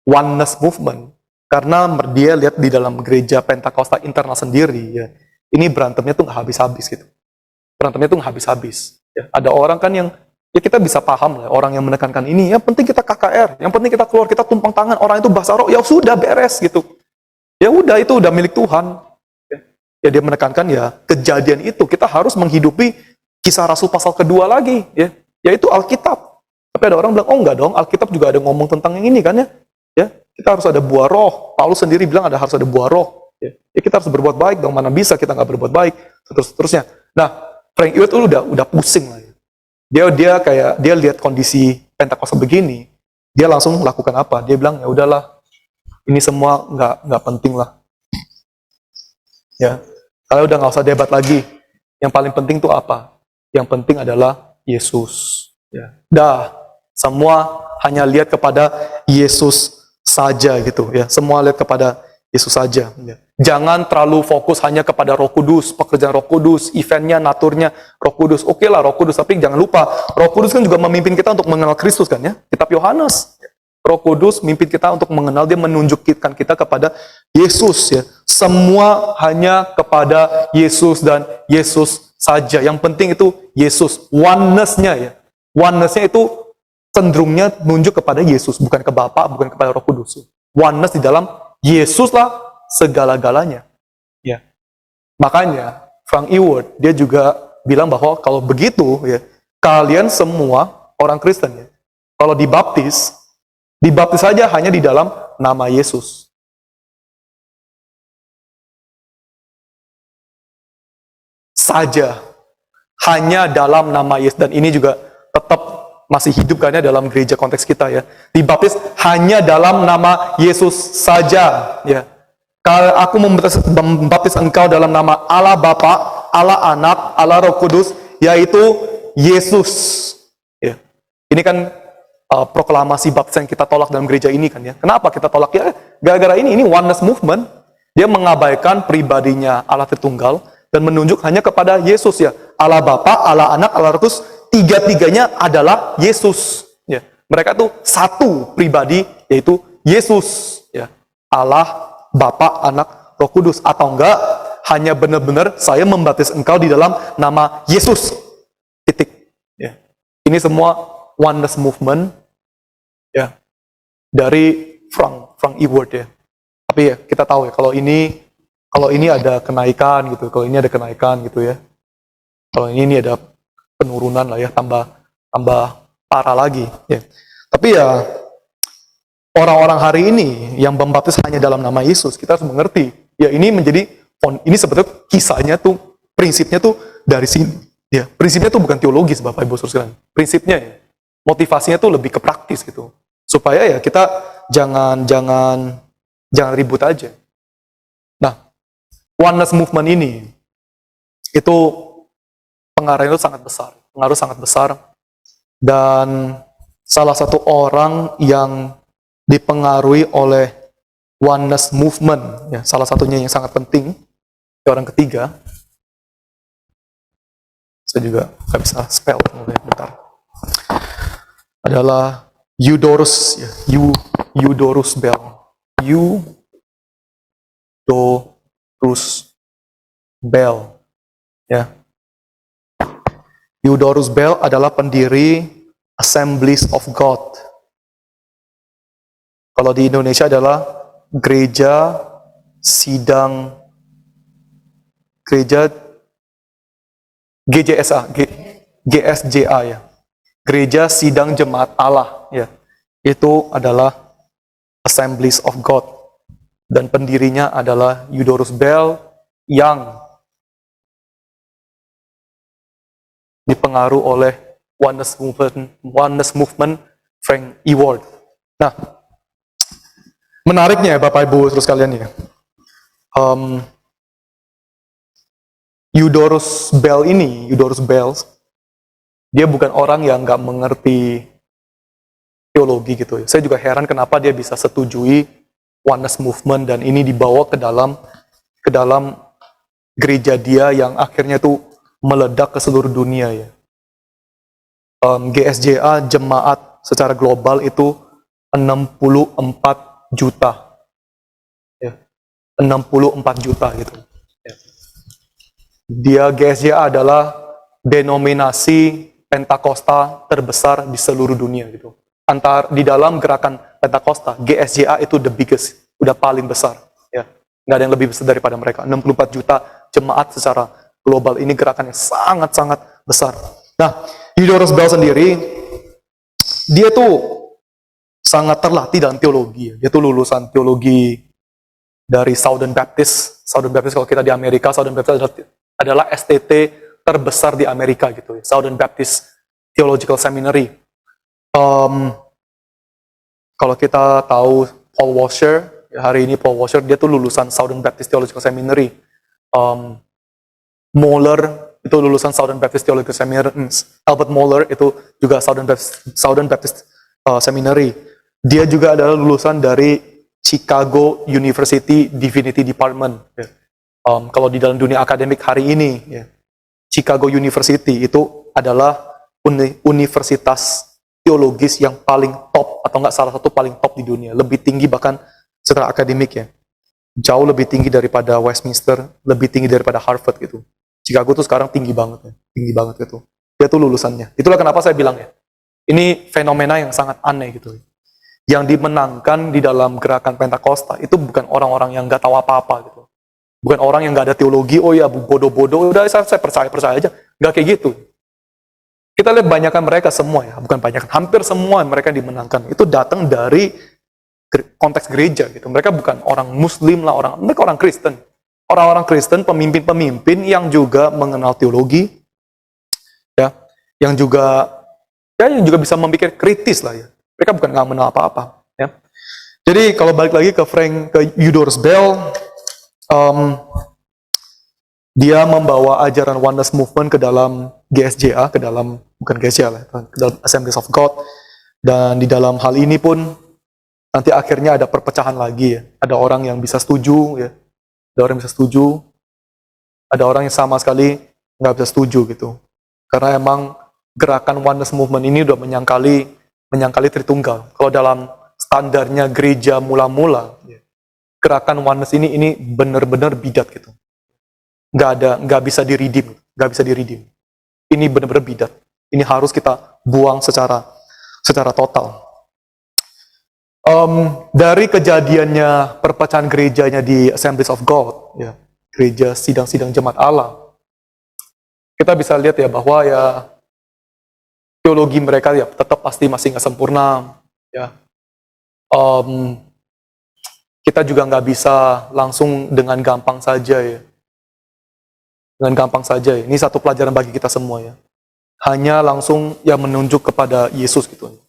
oneness movement? Karena dia lihat di dalam gereja Pentakosta internal sendiri ya, ini berantemnya tuh nggak habis-habis gitu. Berantemnya tuh nggak habis-habis. Ya, ada orang kan yang ya kita bisa paham lah, orang yang menekankan ini, yang penting kita KKR, yang penting kita keluar, kita tumpang tangan, orang itu bahasa roh, ya sudah beres gitu. Ya udah, itu udah milik Tuhan. Ya dia menekankan ya, kejadian itu, kita harus menghidupi Kisah Rasul pasal kedua lagi, ya, yaitu Alkitab. Tapi ada orang bilang, oh enggak dong, Alkitab juga ada ngomong tentang yang ini kan ya. Ya, kita harus ada buah roh. Paulus sendiri bilang harus ada buah roh. Ya, kita harus berbuat baik dong, mana bisa kita nggak berbuat baik, seterusnya. Nah, Frank Ewart itu udah pusing lah. Dia lihat kondisi Pentakosta begini, dia langsung lakukan apa? Dia bilang ya udahlah, ini semua nggak penting lah. Ya, kalau udah nggak usah debat lagi. Yang paling penting tuh apa? Yang penting adalah Yesus. Ya, semua hanya lihat kepada Yesus saja gitu. Ya, semua lihat kepada Yesus saja. Ya. Jangan terlalu fokus hanya kepada Roh Kudus, pekerjaan Roh Kudus, eventnya, naturnya Roh Kudus. Oke lah Roh Kudus, tapi jangan lupa Roh Kudus kan juga memimpin kita untuk mengenal Kristus kan ya. Kitab Yohanes. Roh Kudus memimpin kita untuk mengenal, dia menunjukkan kita kepada Yesus ya. Semua hanya kepada Yesus dan Yesus saja. Yang penting itu Yesus, oneness-nya ya. Oneness-nya itu cenderungnya nunjuk kepada Yesus, bukan ke Bapa, bukan kepada Roh Kudus. Oneness di dalam Yesus lah segala-galanya. Ya. Makanya Frank Ewart dia juga bilang bahwa kalau begitu ya, kalian semua orang Kristen ya, kalau dibaptis saja hanya di dalam nama Yesus. Saja. Hanya dalam nama Yesus. Dan ini juga tetap masih hidup karena dalam gereja konteks kita ya. Dibaptis hanya dalam nama Yesus saja. Ya. Kalau aku membaptis engkau dalam nama Allah Bapa, Allah Anak, Allah Roh Kudus, yaitu Yesus. Ya. Ini kan proklamasi baptis yang kita tolak dalam gereja ini kan ya. Kenapa kita tolak ya? Gara-gara ini oneness movement. Dia mengabaikan pribadinya Allah Tritunggal dan menunjuk hanya kepada Yesus ya. Allah Bapa, Allah Anak, Allah Roh Kudus, tiga-tiganya adalah Yesus. Ya. Mereka tuh satu pribadi, yaitu Yesus. Ya. Allah, Bapa, Anak, Roh Kudus. Atau enggak, hanya benar-benar saya membaptis engkau di dalam nama Yesus. Titik. Ya. Ini semua oneness movement ya dari Frank Ewart ya. Tapi ya kita tahu ya kalau ini ada kenaikan gitu, kalau ini ada kenaikan gitu ya. Kalau ini ada penurunan lah ya, tambah parah lagi ya. Tapi ya orang-orang hari ini yang membaptis hanya dalam nama Yesus, kita harus mengerti ya ini sebetulnya kisahnya tuh, prinsipnya tuh dari sini ya. Prinsipnya tuh bukan teologis Bapak Ibu Saudara sekalian. Prinsipnya ya motivasinya tuh lebih ke praktis gitu. Supaya ya kita jangan ribut aja. Nah, oneness movement ini itu pengaruhnya itu pengaruh sangat besar, dan salah satu orang yang dipengaruhi oleh oneness movement ya, salah satunya yang sangat penting, orang ketiga, saya juga nggak bisa spell, bentar, adalah Eudorus ya, Eudorus Bell. Eudorus Bell ya. Eudorus Bell adalah pendiri Assemblies of God. Kalau di Indonesia adalah Gereja GSJA ya. Gereja Sidang Jemaat Allah ya. Itu adalah Assemblies of God, dan pendirinya adalah Eudorus Bell yang dipengaruhi oleh oneness movement Frank Ewart. Nah, menariknya Bapak Ibu terus kalian ya, Eudorus Bell, dia bukan orang yang nggak mengerti teologi gitu ya. Saya juga heran kenapa dia bisa setujui oneness movement dan ini dibawa ke dalam gereja dia yang akhirnya tuh meledak ke seluruh dunia ya. GSJA jemaat secara global itu 64 juta. Ya. 64 juta gitu. Ya. Dia GSJA adalah denominasi Pentakosta terbesar di seluruh dunia gitu. Di dalam gerakan Pentakosta, GSJA itu the biggest, udah paling besar ya. Nggak ada yang lebih besar daripada mereka. 64 juta jemaat secara global, ini gerakannya sangat-sangat besar. Nah, Eudorus Bell sendiri dia tuh sangat terlatih dalam teologi. Dia tuh lulusan teologi dari Southern Baptist. Southern Baptist kalau kita di Amerika, Southern Baptist adalah STT terbesar di Amerika gitu ya. Southern Baptist Theological Seminary. Kalau kita tahu Paul Washer, ya hari ini Paul Washer dia tuh lulusan Southern Baptist Theological Seminary. Moeller itu lulusan Southern Baptist Theological Seminary. Albert Moeller itu juga Southern Baptist Seminary. Dia juga adalah lulusan dari Chicago University Divinity Department. Ya. Kalau di dalam dunia akademik hari ini, ya, Chicago University itu adalah universitas teologis yang paling top, atau enggak salah satu paling top di dunia, lebih tinggi bahkan secara akademik ya, jauh lebih tinggi daripada Westminster, lebih tinggi daripada Harvard gitu. Chicago tuh sekarang tinggi banget gitu. Dia tuh lulusannya. Itulah kenapa saya bilang ya, Ini fenomena yang sangat aneh gitu. Yang dimenangkan di dalam gerakan Pentakosta itu bukan orang-orang yang nggak tahu apa-apa gitu. Bukan orang yang nggak ada teologi, oh ya bodoh-bodoh, udah saya percaya aja. Nggak kayak gitu. Kita lihat banyakkan mereka semua ya, bukan banyakkan, hampir semua mereka dimenangkan. Itu datang dari konteks gereja gitu. Mereka bukan orang Muslim lah, mereka orang Kristen. Orang-orang Kristen, pemimpin-pemimpin yang juga mengenal teologi, ya, yang juga bisa memikir kritis lah ya. Mereka bukan nggak mengenal apa-apa. Ya. Jadi kalau balik lagi ke Eudorus Bell, dia membawa ajaran Oneness Movement ke dalam GSJA, bukan GSJA lah, ke dalam Assemblies of God. Dan di dalam hal ini pun nanti akhirnya ada perpecahan lagi ya. Ada orang yang bisa setuju ya, ada orang yang bisa setuju, ada orang yang sama sekali nggak bisa setuju gitu. Karena emang gerakan Oneness Movement ini udah menyangkali Tritunggal. Kalau dalam standarnya gereja mula-mula, gerakan Oneness ini benar-benar bidat gitu. Nggak bisa di-redeem. Ini benar-benar bidat. Ini harus kita buang secara total. Dari kejadiannya perpecahan gerejanya di Assemblies of God, ya, gereja sidang-sidang jemaat Allah, kita bisa lihat ya bahwa ya teologi mereka ya tetap pasti masih nggak sempurna. Ya, kita juga nggak bisa langsung dengan gampang saja ya. Ini satu pelajaran bagi kita semua ya. Hanya langsung ya menunjuk kepada Yesus gitu.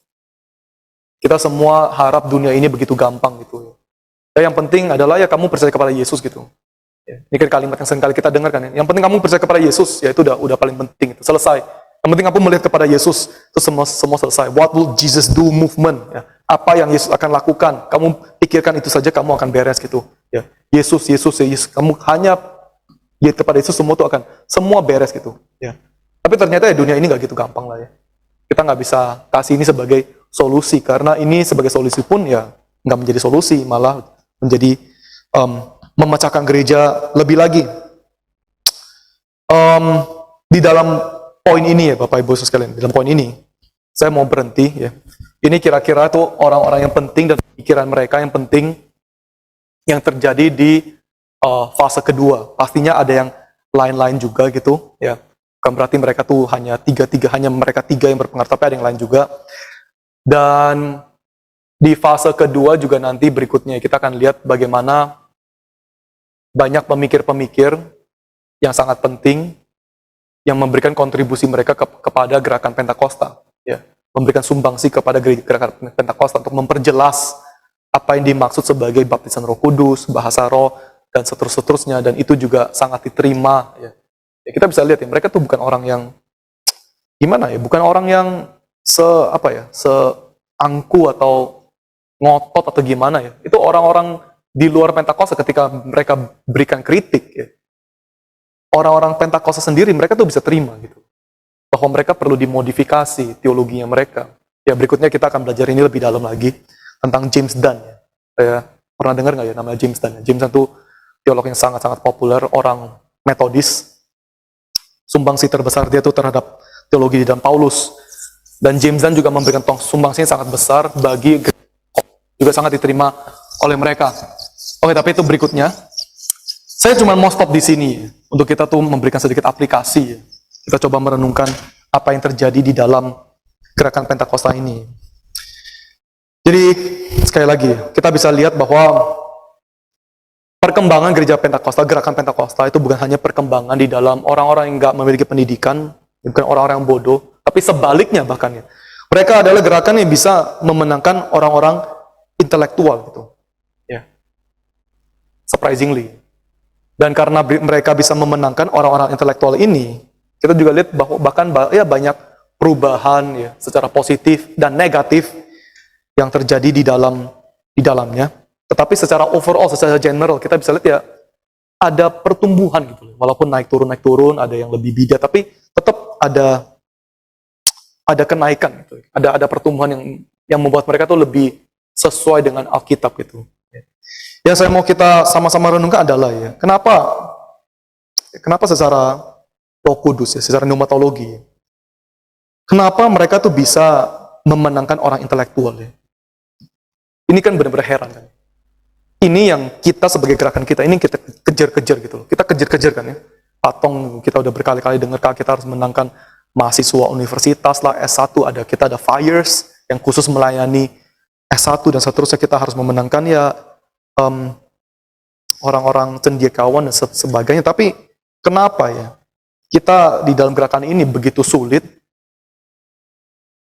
Kita semua harap dunia ini begitu gampang gitu. Ya, yang penting adalah ya kamu percaya kepada Yesus gitu. Ya, ini kan kalimat yang sering kali kita dengar kan. Yang penting kamu percaya kepada Yesus, ya itu udah paling penting. Itu selesai. Yang penting kamu melihat kepada Yesus, itu semua selesai. What will Jesus do movement? Ya. Apa yang Yesus akan lakukan? Kamu pikirkan itu saja, kamu akan beres gitu. Ya. Yesus. Kamu hanya lihat kepada Yesus, semua beres gitu. Ya. Tapi ternyata ya dunia ini nggak gitu gampang lah ya. Kita nggak bisa kasih ini sebagai solusi, karena ini sebagai solusi pun ya nggak menjadi solusi, malah menjadi memecahkan gereja lebih lagi. Di dalam poin ini ya Bapak Ibu sekalian, di dalam poin ini saya mau berhenti ya. Ini kira-kira tuh orang-orang yang penting dan pikiran mereka yang penting yang terjadi di fase kedua. Pastinya ada yang lain-lain juga gitu ya. Bukan berarti mereka tuh hanya mereka tiga yang berpengaruh, tapi ada yang lain juga. Dan di fase kedua juga nanti berikutnya kita akan lihat bagaimana banyak pemikir-pemikir yang sangat penting yang memberikan kontribusi mereka kepada gerakan Pentakosta, ya, memberikan sumbangsi kepada gerakan Pentakosta untuk memperjelas apa yang dimaksud sebagai baptisan Roh Kudus, bahasa Roh, dan seterusnya, dan itu juga sangat diterima. Ya. Ya, kita bisa lihat ya, mereka tuh bukan orang yang gimana ya, bukan orang yang seangku atau ngotot atau gimana ya. Itu orang-orang di luar Pentakosta ketika mereka berikan kritik ya. Orang-orang Pentakosta sendiri mereka tuh bisa terima gitu. Bahwa mereka perlu dimodifikasi teologinya mereka. Ya berikutnya kita akan belajar ini lebih dalam lagi tentang James Dunn ya. Saya pernah dengar nggak ya namanya James Dunn? James Dunn itu teolog yang sangat-sangat populer, orang Metodis. Sumbangsi terbesar dia tuh terhadap teologi di dalam Paulus. Dan James Dunn juga memberikan sumbangsi yang sangat besar bagi juga sangat diterima oleh mereka. Oke, tapi itu berikutnya. Saya cuma mau stop di sini untuk kita tuh memberikan sedikit aplikasi. Kita coba merenungkan apa yang terjadi di dalam gerakan Pentakosta ini. Jadi sekali lagi kita bisa lihat bahwa perkembangan gereja Pentakosta, gerakan Pentakosta itu bukan hanya perkembangan di dalam orang-orang yang nggak memiliki pendidikan, bukan orang-orang yang bodoh, tapi sebaliknya bahkan ya. Mereka adalah gerakan yang bisa memenangkan orang-orang intelektual gitu. Ya. Surprisingly. Dan karena mereka bisa memenangkan orang-orang intelektual ini, kita juga lihat bahwa bahkan ya banyak perubahan ya secara positif dan negatif yang terjadi di dalamnya. Tetapi secara overall, secara general kita bisa lihat ya ada pertumbuhan gitu. Walaupun naik turun, ada yang lebih bidat, tapi tetap ada kenaikan gitu. Ada pertumbuhan yang membuat mereka tuh lebih sesuai dengan Alkitab gitu. Yang saya mau kita sama-sama renungkan adalah ya, kenapa secara Roh Kudus ya, secara pneumatologi, kenapa mereka tuh bisa memenangkan orang intelektual ya. Ini kan benar-benar heran kan. Ini yang kita sebagai gerakan kita, ini kita kejar-kejar gitu loh. Kita kejar-kejar kan ya. Patong, kita udah berkali-kali dengar kita harus menangkan mahasiswa universitas lah, S1, kita ada FIRES yang khusus melayani S1 dan seterusnya. Kita harus memenangkan ya orang-orang cendekiawan dan sebagainya. Tapi kenapa ya kita di dalam gerakan ini begitu sulit?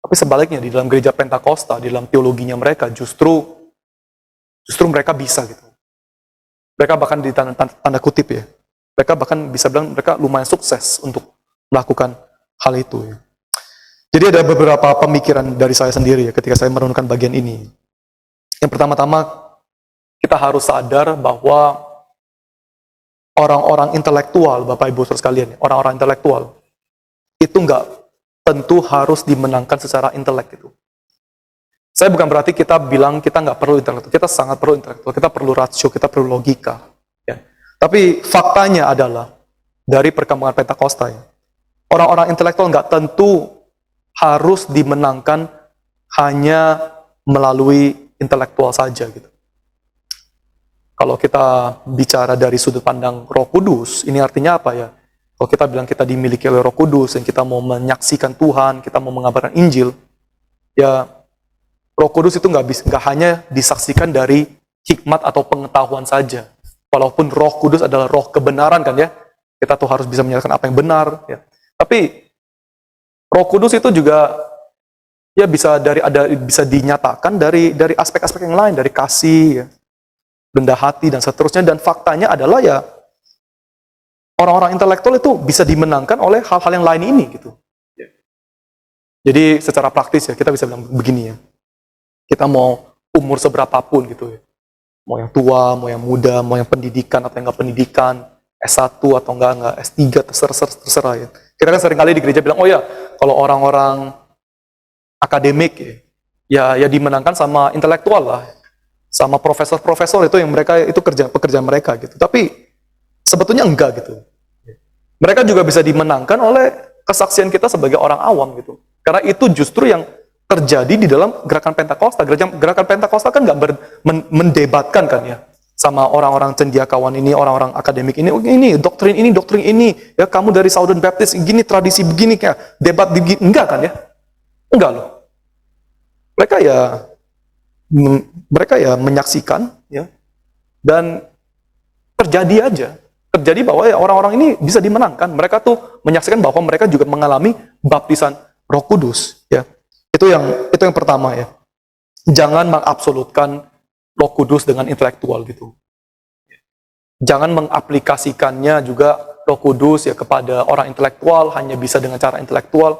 Tapi sebaliknya di dalam gereja Pentakosta, di dalam teologinya mereka justru mereka bisa gitu. Mereka bahkan di tanda kutip ya, mereka bahkan bisa bilang mereka lumayan sukses untuk melakukan hal itu ya. Jadi ada beberapa pemikiran dari saya sendiri ya ketika saya merenungkan bagian ini. Yang pertama-tama, kita harus sadar bahwa orang-orang intelektual, Bapak Ibu Saudara sekalian, orang-orang intelektual itu nggak tentu harus dimenangkan secara intelek gitu. Saya bukan berarti kita bilang kita nggak perlu intelektual, kita sangat perlu intelektual, kita perlu rasio, kita perlu logika. Ya. Tapi faktanya adalah dari perkembangan Pentakosta ya, orang-orang intelektual nggak tentu harus dimenangkan hanya melalui intelektual saja gitu. Kalau kita bicara dari sudut pandang Roh Kudus, ini artinya apa ya? Kalau kita bilang kita dimiliki oleh Roh Kudus dan kita mau menyaksikan Tuhan, kita mau mengabarkan Injil, ya Roh Kudus itu nggak hanya disaksikan dari hikmat atau pengetahuan saja. Walaupun Roh Kudus adalah Roh kebenaran kan ya, kita tuh harus bisa menyatakan apa yang benar. Ya. Tapi Roh Kudus itu juga ya bisa dinyatakan dari aspek-aspek yang lain, dari kasih, ya, rendah hati dan seterusnya. Dan faktanya adalah ya orang-orang intelektual itu bisa dimenangkan oleh hal-hal yang lain ini gitu. Ya. Jadi secara praktis ya kita bisa bilang begini ya. Kita mau umur seberapapun gitu ya. Mau yang tua, mau yang muda, mau yang pendidikan atau yang nggak pendidikan, S1 atau enggak S3, terserah ya. Kita kan seringkali di gereja bilang, oh ya, kalau orang-orang akademik ya dimenangkan sama intelektual lah. Sama profesor-profesor itu yang mereka itu pekerjaan mereka gitu. Tapi sebetulnya enggak gitu. Mereka juga bisa dimenangkan oleh kesaksian kita sebagai orang awam gitu. Karena itu justru yang terjadi di dalam gerakan Pentakosta. Gerakan Pentakosta kan nggak mendebatkan kan ya sama orang-orang cendekiawan ini, orang-orang akademik ini, oh, ini doktrin ini, ya kamu dari Southern Baptist, gini tradisi begini kayak debat begini, enggak kan ya? Enggak loh. Mereka ya menyaksikan ya dan terjadi aja. Terjadi bahwa ya orang-orang ini bisa dimenangkan. Mereka tuh menyaksikan bahwa mereka juga mengalami baptisan Roh Kudus ya. Itu yang pertama ya. Jangan mengabsolutkan Roh Kudus dengan intelektual gitu. Jangan mengaplikasikannya juga Roh Kudus ya kepada orang intelektual, hanya bisa dengan cara intelektual.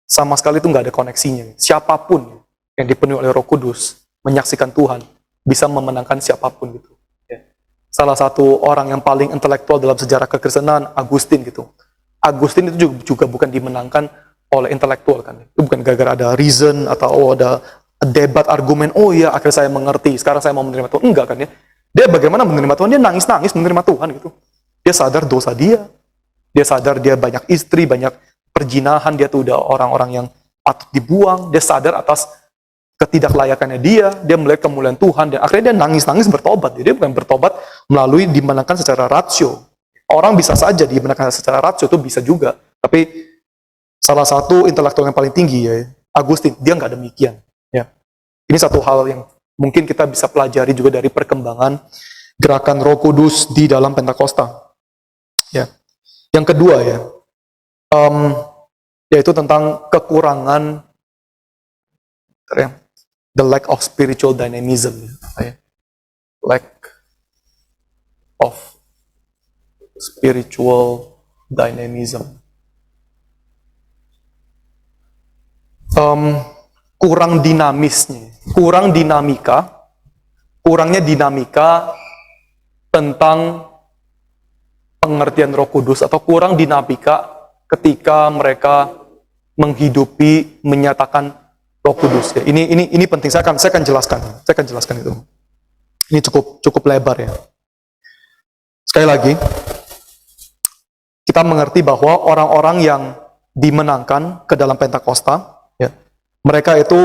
Sama sekali itu nggak ada koneksinya. Siapapun yang dipenuhi oleh Roh Kudus menyaksikan Tuhan bisa memenangkan siapapun gitu. Ya. Salah satu orang yang paling intelektual dalam sejarah kekristenan, Agustin gitu. Agustin itu juga bukan dimenangkan oleh intelektual kan. Itu bukan gara-gara ada reason atau ada debat argumen, oh iya akhirnya saya mengerti, sekarang saya mau menerima Tuhan. Enggak kan ya. Dia bagaimana menerima Tuhan? Dia nangis-nangis menerima Tuhan gitu. Dia sadar dosa dia. Dia sadar dia banyak istri, banyak perjinahan, dia tuh udah orang-orang yang patut dibuang. Dia sadar atas ketidaklayakannya dia melihat kemuliaan Tuhan dan akhirnya dia nangis-nangis bertobat. Dia bukan bertobat melalui dimenangkan secara rasio. Orang bisa saja dimenangkan secara rasio, itu bisa juga. Tapi salah satu intelektual yang paling tinggi ya, Agustin, dia nggak demikian. Ya. Ini satu hal yang mungkin kita bisa pelajari juga dari perkembangan gerakan Roh Kudus di dalam Pentakosta. Ya. Yang kedua ya, yaitu tentang kekurangan, the lack of spiritual dynamism. Ya. Lack of spiritual dynamism. Kurang dinamisnya, kurangnya dinamika tentang pengertian Roh Kudus atau kurang dinamika ketika mereka menghidupi, menyatakan Roh Kudus. Ya, ini penting. Saya akan jelaskan itu. Ini cukup lebar ya. Sekali lagi, kita mengerti bahwa orang-orang yang dimenangkan ke dalam Pentakosta, ya, Mereka itu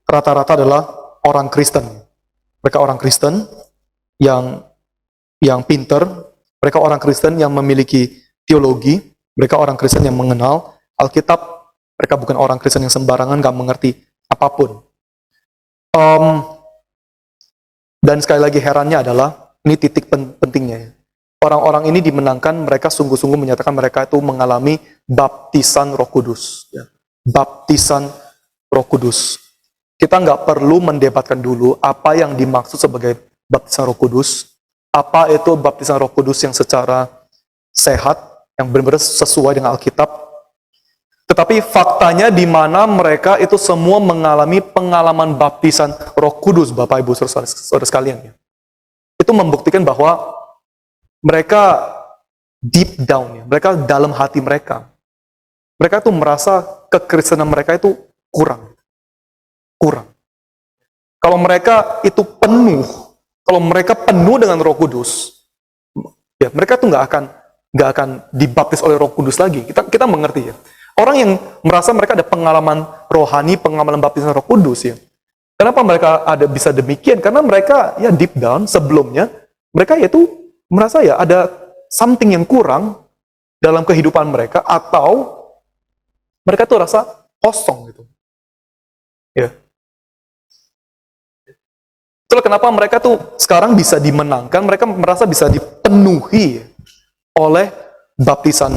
rata-rata adalah orang Kristen. Mereka orang Kristen yang pinter, mereka orang Kristen yang memiliki teologi, mereka orang Kristen yang mengenal Alkitab, mereka bukan orang Kristen yang sembarangan, gak mengerti apapun. Dan sekali lagi herannya adalah, ini titik pentingnya ya. Orang-orang ini dimenangkan, mereka sungguh-sungguh menyatakan mereka itu mengalami baptisan Roh Kudus. Ya. Baptisan Roh Kudus. Kita nggak perlu mendebatkan dulu apa yang dimaksud sebagai baptisan Roh Kudus, apa itu baptisan Roh Kudus yang secara sehat, yang benar-benar sesuai dengan Alkitab. Tetapi faktanya di mana mereka itu semua mengalami pengalaman baptisan Roh Kudus, Bapak Ibu Saudara sekalian. Ya. Itu membuktikan bahwa mereka deep down, ya. Mereka dalam hati mereka. Mereka tuh merasa kekristenan mereka itu kurang. Kalau mereka itu penuh, kalau mereka penuh dengan Roh Kudus, ya mereka tuh nggak akan dibaptis oleh Roh Kudus lagi. Kita mengerti ya. Orang yang merasa mereka ada pengalaman rohani, pengalaman baptisan Roh Kudus ya. Kenapa mereka bisa demikian? Karena mereka ya deep down sebelumnya mereka yaitu merasa ya ada something yang kurang dalam kehidupan mereka, atau mereka tuh rasa kosong gitu. Ya. Itulah kenapa mereka tuh sekarang bisa dimenangkan, mereka merasa bisa dipenuhi oleh baptisan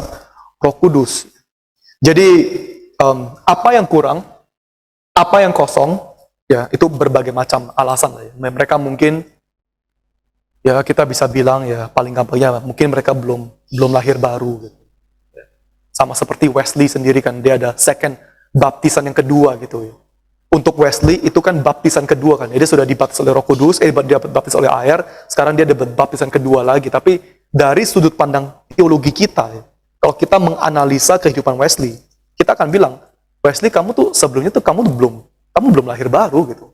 Roh Kudus. Jadi apa yang kurang, apa yang kosong, ya itu berbagai macam alasan lah ya. Mereka mungkin ya kita bisa bilang ya paling gampangnya mungkin mereka belum lahir baru gitu. Sama seperti Wesley sendiri kan, dia ada second baptisan yang kedua gitu ya. Untuk Wesley itu kan baptisan kedua kan. Dia sudah dibaptis oleh Roh Kudus, dia dibaptis oleh air, sekarang dia dapat baptisan kedua lagi. Tapi dari sudut pandang teologi kita ya, kalau kita menganalisa kehidupan Wesley, kita akan bilang, Wesley kamu tuh sebelumnya tuh kamu belum lahir baru gitu.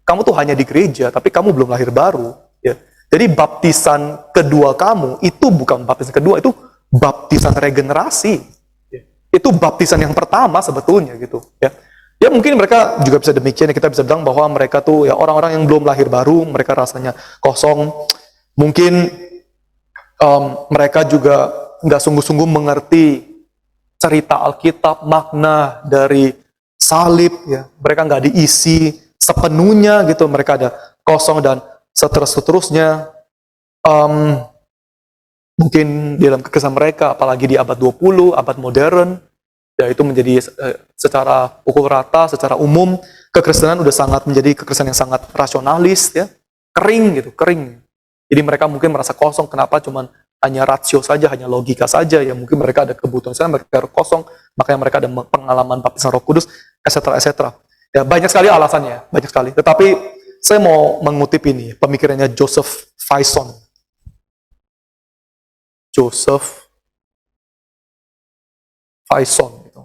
Kamu tuh hanya di gereja, tapi kamu belum lahir baru. Ya. Jadi baptisan kedua kamu itu bukan baptisan kedua, itu baptisan regenerasi. Ya. Itu baptisan yang pertama sebetulnya gitu. Ya. Ya mungkin mereka juga bisa demikian, ya kita bisa bilang bahwa mereka tuh ya orang-orang yang belum lahir baru, mereka rasanya kosong. Mungkin mereka juga nggak sungguh-sungguh mengerti cerita Alkitab, makna dari salib, ya. Mereka nggak diisi sepenuhnya gitu, mereka ada kosong dan seterusnya. Mungkin di dalam kekristenan mereka, apalagi di abad 20, abad modern, ya itu menjadi secara pukul rata, secara umum, kekristenan udah sangat menjadi kekristenan yang sangat rasionalis, ya, kering. Jadi mereka mungkin merasa kosong, kenapa cuman hanya rasio saja, hanya logika saja, ya mungkin mereka ada kebutuhan sana, mereka kosong, makanya mereka ada pengalaman baptisan Roh Kudus, etc. Ya banyak sekali alasannya, banyak sekali. Tetapi saya mau mengutip ini, pemikirannya Joseph Faison. Joseph Faison. Gitu.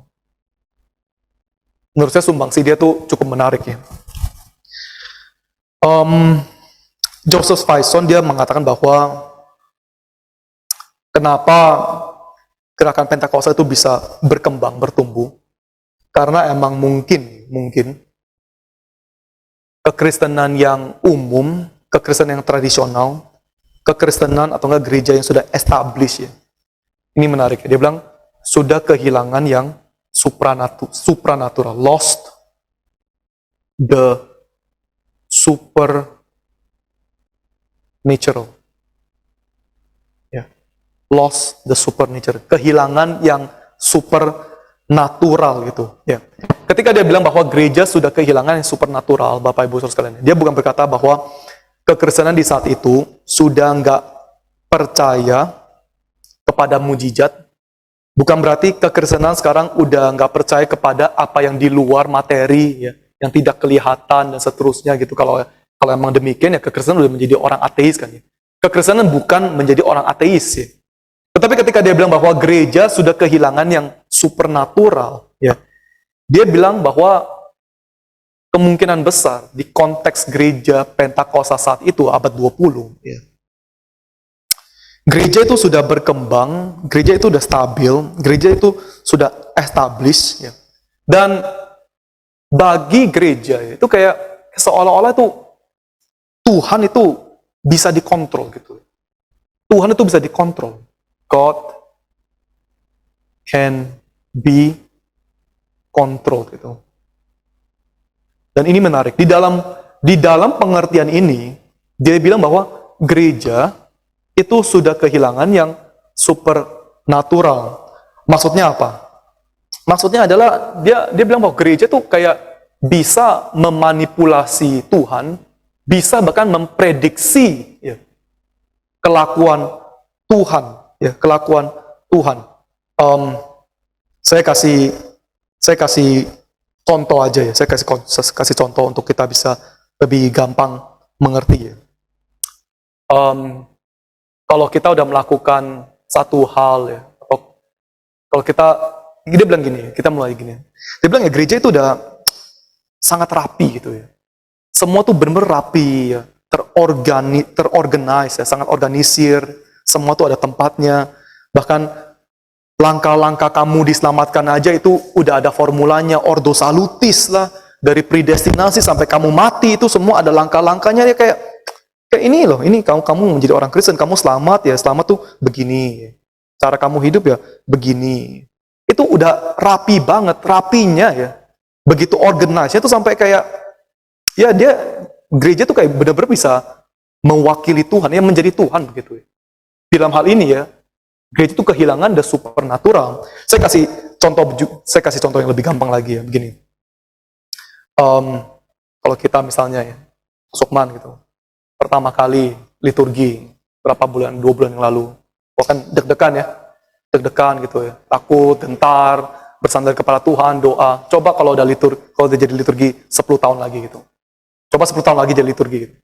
Menurut saya sumbangsi dia tuh cukup menarik ya. Joseph Faison dia mengatakan bahwa kenapa gerakan Pentakosta itu bisa berkembang, bertumbuh, karena emang mungkin kekristenan yang umum, kekristenan yang tradisional, kekristenan atau enggak gereja yang sudah established ya. Ini menarik ya. Dia bilang sudah kehilangan yang supranatural, lost the supernatural. Ya. Lost the supernatural, kehilangan yang supernatural gitu, ya. Ketika dia bilang bahwa gereja sudah kehilangan yang supernatural, Bapak Ibu Saudara sekalian, dia bukan berkata bahwa kekristenan di saat itu sudah nggak percaya kepada mujizat. Bukan berarti kekristenan sekarang udah nggak percaya kepada apa yang di luar materi, ya, yang tidak kelihatan dan seterusnya gitu. Kalau emang demikian ya kekristenan udah menjadi orang ateis kan ya. Kekristenan bukan menjadi orang ateis ya. Tetapi ketika dia bilang bahwa gereja sudah kehilangan yang supernatural, ya, dia bilang bahwa kemungkinan besar di konteks gereja Pentakosta saat itu abad 20, ya, gereja itu sudah berkembang, gereja itu sudah stabil, gereja itu sudah established, ya, dan bagi gereja itu kayak seolah-olah itu Tuhan itu bisa dikontrol gitu. Tuhan itu bisa dikontrol. God can be controlled gitu. Dan ini menarik. Di dalam pengertian ini, dia bilang bahwa gereja itu sudah kehilangan yang supernatural. Maksudnya apa? Maksudnya adalah dia bilang bahwa gereja itu kayak bisa memanipulasi Tuhan, bisa bahkan memprediksi ya, kelakuan Tuhan, ya kelakuan Tuhan. Saya kasih contoh aja ya. Saya kasih contoh untuk kita bisa lebih gampang mengerti ya. Kalau kita udah melakukan satu hal ya, atau kalau dia bilang gini, kita mulai gini. Dia bilang ya gereja itu udah sangat rapi gitu ya. Semua tuh benar-benar rapi ya, terorganize ya, sangat organisir. Semua tuh ada tempatnya. Bahkan langkah-langkah kamu diselamatkan aja itu udah ada formulanya, ordo salutis lah, dari predestinasi sampai kamu mati itu semua ada langkah-langkahnya ya, kayak ini loh, ini kamu menjadi orang Kristen, kamu selamat ya, selamat tuh begini. Cara kamu hidup ya begini. Itu udah rapi banget, rapinya ya. Begitu organize itu sampai kayak ya gereja tuh kayak benar-benar bisa mewakili Tuhan, ya menjadi Tuhan begitu ya. Dalam hal ini ya, gereja itu kehilangan the supernatural. Saya kasih contoh yang lebih gampang lagi ya, begini. Kalau kita misalnya ya, Sukman gitu, pertama kali liturgi berapa bulan, 2 bulan yang lalu, kan deg-degan gitu ya, takut, gentar, bersandar kepada Tuhan, doa. Coba kalau udah jadi liturgi 10 tahun lagi gitu. Coba 10 tahun lagi jadi liturgi gitu.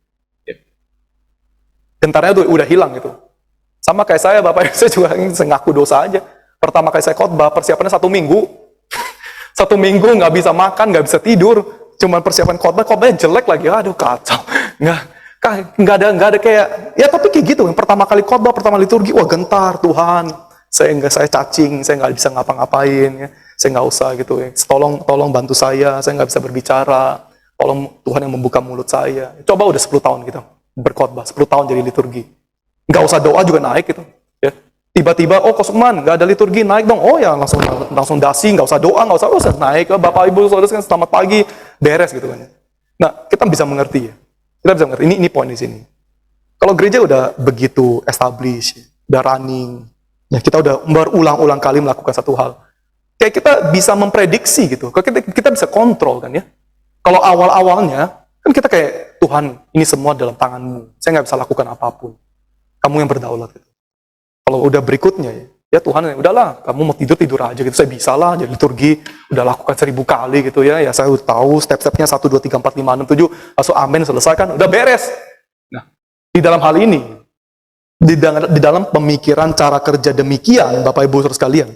Gentarnya udah hilang gitu. Sama kayak saya, Bapak, saya juga ngaku dosa aja. Pertama kali saya khotbah, persiapannya 1 minggu. 1 minggu nggak bisa makan, nggak bisa tidur. Cuman persiapan khotbahnya jelek lagi. Aduh, kacau. Nggak ada kayak, ya tapi kayak gitu. Yang pertama kali khotbah, pertama liturgi, wah gentar, Tuhan. Saya cacing, saya nggak bisa ngapa-ngapain. Ya. Saya nggak usah gitu ya. Tolong bantu saya nggak bisa berbicara. Tolong Tuhan yang membuka mulut saya. Coba udah 10 tahun gitu, berkhotbah, 10 tahun jadi liturgi. Nggak usah doa juga naik gitu. Ya. Tiba-tiba, Kok Sukman, nggak ada liturgi, naik dong. Oh ya, langsung dasi, nggak usah doa, nggak usah naik. Bapak, Ibu, Saudara, selamat pagi, beres gitu kan. Nah, kita bisa mengerti ya. Kita bisa mengerti, ini poin di sini. Kalau gereja udah begitu established, udah running, ya kita udah berulang-ulang kali melakukan satu hal. Kayak kita bisa memprediksi gitu. Kita bisa kontrol kan ya. Kalau awal-awalnya, kan kita kayak, Tuhan, ini semua dalam tangan-Mu. Saya nggak bisa lakukan apapun. Kamu yang berdaulat gitu. Kalau udah berikutnya, ya Tuhan, udahlah, kamu mau tidur aja gitu. Saya bisa lah, jadi liturgi, udah lakukan 1000 kali gitu ya. Ya saya udah tahu step-stepnya 1, 2, 3, 4, 5, 6, 7. Langsung amin, selesai kan, udah beres. Nah, di dalam hal ini, di dalam pemikiran cara kerja demikian, Bapak Ibu Saudara sekalian,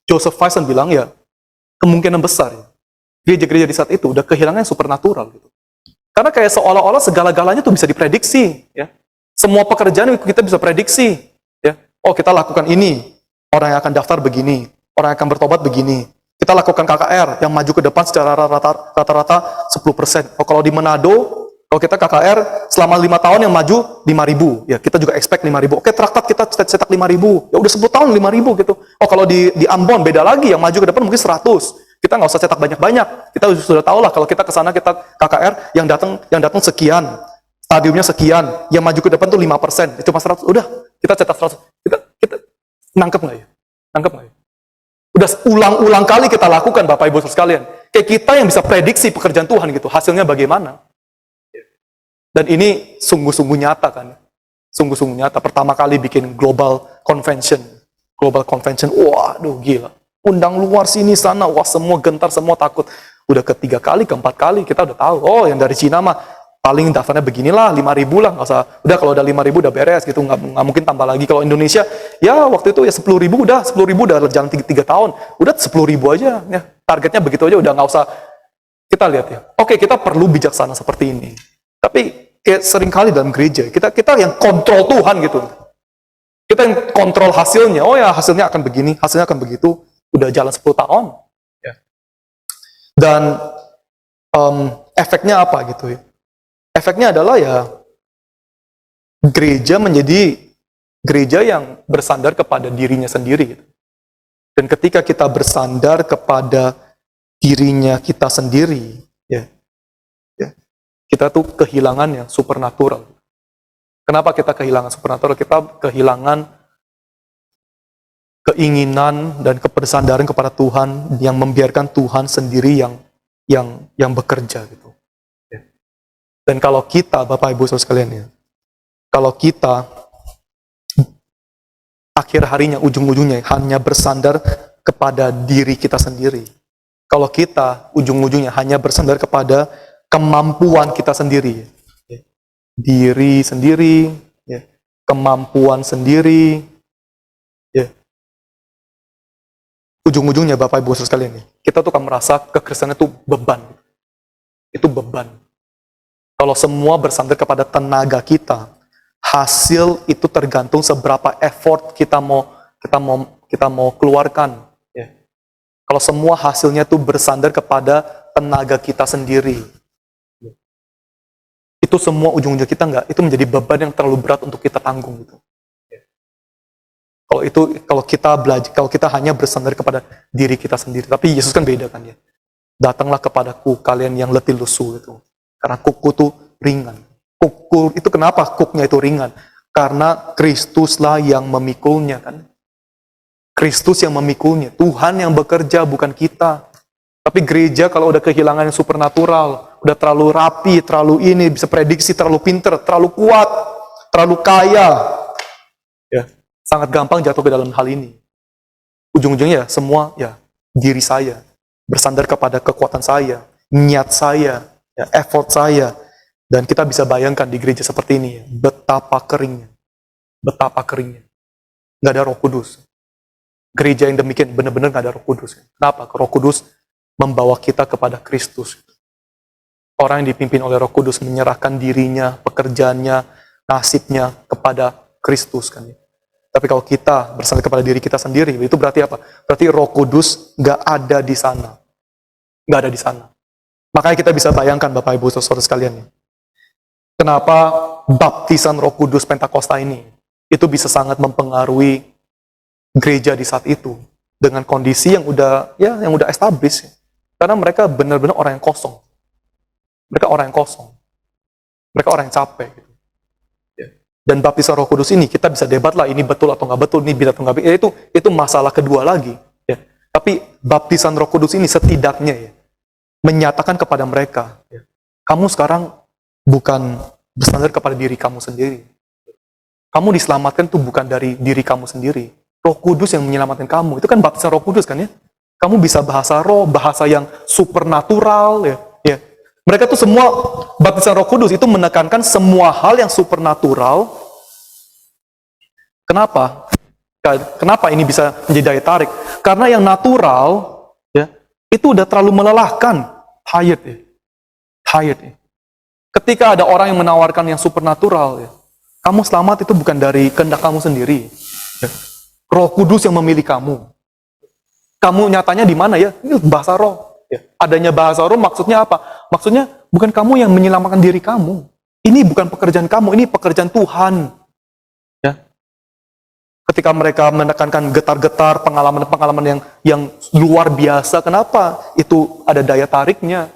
Joseph Fison bilang ya, kemungkinan besar ya, gereja-gereja di saat itu udah kehilangan yang supernatural gitu. Karena kayak seolah-olah segala-galanya tuh bisa diprediksi ya. Semua pekerjaan kita bisa prediksi ya. Oh, kita lakukan ini, orang yang akan daftar begini, orang yang akan bertobat begini. Kita lakukan KKR yang maju ke depan secara rata-rata 10%. Oh, kalau di Manado, kalau kita KKR selama 5 tahun yang maju 5.000, ya kita juga expect 5.000. Oke, traktat kita cetak 5.000. Ya udah 10 tahun 5.000 gitu. Oh, kalau di Ambon beda lagi, yang maju ke depan mungkin 100. Kita nggak usah cetak banyak-banyak. Kita sudah tahu lah kalau kita ke sana kita KKR yang datang sekian, stadiumnya sekian, yang maju ke depan tuh 5%, cuma 100. Udah, kita cetak 100. Kita nangkep nggak ya? Nangkep nggak ya? Udah ulang-ulang kali kita lakukan, Bapak Ibu sekalian. Kayak kita yang bisa prediksi pekerjaan Tuhan gitu, hasilnya bagaimana? Dan ini sungguh-sungguh nyata kan? Sungguh-sungguh nyata. Pertama kali bikin global convention, waduh gila. Undang luar sini sana, wah semua gentar, semua takut. Udah ke-3 kali, ke-4 kali kita udah tahu. Oh, yang dari Cina mah paling daftarnya beginilah, 5.000 lah, nggak usah. Udah kalau udah 5.000 udah beres gitu, nggak mungkin tambah lagi. Kalau Indonesia, ya waktu itu ya 10.000 udah jalan 3 tahun, udah 10.000 aja. Ya, targetnya begitu aja, udah nggak usah. Kita lihat ya. Oke, kita perlu bijaksana seperti ini. Tapi kayak sering kali dalam gereja, kita yang kontrol Tuhan gitu. Kita yang kontrol hasilnya. Oh ya, hasilnya akan begini, hasilnya akan begitu. Udah jalan 10 tahun. Ya. Dan efeknya apa gitu ya? Efeknya adalah ya gereja menjadi gereja yang bersandar kepada dirinya sendiri gitu. Dan ketika kita bersandar kepada dirinya kita sendiri, ya, kita tuh kehilangan yang supernatural. Kenapa kita kehilangan supernatural? Kita kehilangan keinginan dan kebersandaran kepada Tuhan yang membiarkan Tuhan sendiri yang bekerja gitu. Ya. Dan kalau kita, Bapak Ibu Saudara sekalian ya, kalau kita akhir harinya, ujung-ujungnya hanya bersandar kepada diri kita sendiri. Kalau kita ujung-ujungnya hanya bersandar kepada kemampuan kita sendiri, ya. Diri sendiri, ya. Kemampuan sendiri, ya. Ujung-ujungnya Bapak Ibu Saudara sekalian, ya, kita tuh akan merasa kekristenan itu beban. Itu beban. Kalau semua bersandar kepada tenaga kita, hasil itu tergantung seberapa effort kita mau keluarkan. Ya. Kalau semua hasilnya tuh bersandar kepada tenaga kita sendiri, ya. Itu semua ujung-ujungnya kita itu menjadi beban yang terlalu berat untuk kita tanggung gitu. Ya. Kalau kita hanya bersandar kepada diri kita sendiri, tapi Yesus kan beda kan ya. Datanglah kepadaku kalian yang letih lesu gitu. Karena kuku tuh ringan. Kuku itu kenapa kuknya itu ringan? Karena Kristuslah yang memikulnya kan. Kristus yang memikulnya. Tuhan yang bekerja bukan kita. Tapi gereja kalau udah kehilangan yang supernatural, udah terlalu rapi, terlalu ini, bisa prediksi, terlalu pinter, terlalu kuat, terlalu kaya, ya sangat gampang jatuh ke dalam hal ini. Ujung-ujungnya semua ya diri saya, bersandar kepada kekuatan saya, niat saya, ya, effort saya. Dan kita bisa bayangkan di gereja seperti ini, betapa keringnya. Betapa keringnya. Nggak ada Roh Kudus. Gereja yang demikian benar-benar nggak ada Roh Kudus. Kenapa? Roh Kudus membawa kita kepada Kristus. Orang yang dipimpin oleh Roh Kudus menyerahkan dirinya, pekerjaannya, nasibnya kepada Kristus kan ya. Tapi kalau kita bersandar kepada diri kita sendiri, itu berarti apa? Berarti Roh Kudus nggak ada di sana. Nggak ada di sana. Makanya kita bisa bayangkan Bapak Ibu Saudara sekalian ya. Kenapa baptisan Roh Kudus Pentakosta ini itu bisa sangat mempengaruhi gereja di saat itu dengan kondisi yang udah established. Karena mereka benar-benar orang yang kosong. Mereka orang yang kosong. Mereka orang yang capek gitu. Ya. Dan baptisan Roh Kudus ini kita bisa debat lah ini betul atau nggak betul, ini benar atau nggak betul. Itu masalah kedua lagi. Ya. Tapi baptisan Roh Kudus ini setidaknya ya menyatakan kepada mereka, ya, kamu sekarang bukan bersandar kepada diri kamu sendiri. Kamu diselamatkan tuh bukan dari diri kamu sendiri. Roh Kudus yang menyelamatkan kamu. Itu kan baptisan Roh Kudus kan ya. Kamu bisa bahasa roh, bahasa yang supernatural ya. Ya. Mereka tuh semua baptisan Roh Kudus itu menekankan semua hal yang supernatural. Kenapa? Kenapa ini bisa menjadi daya tarik? Karena yang natural ya, itu udah terlalu melelahkan. Tired ya. Tired ya. Ketika ada orang yang menawarkan yang supernatural, ya, kamu selamat itu bukan dari kehendak kamu sendiri. Ya. Roh Kudus yang memilih kamu. Kamu nyatanya di mana ya? Ini bahasa roh. Ya. Adanya bahasa roh maksudnya apa? Maksudnya bukan kamu yang menyelamatkan diri kamu. Ini bukan pekerjaan kamu, ini pekerjaan Tuhan. Ya. Ketika mereka menekankan getar-getar, pengalaman-pengalaman yang luar biasa, kenapa? Itu ada daya tariknya.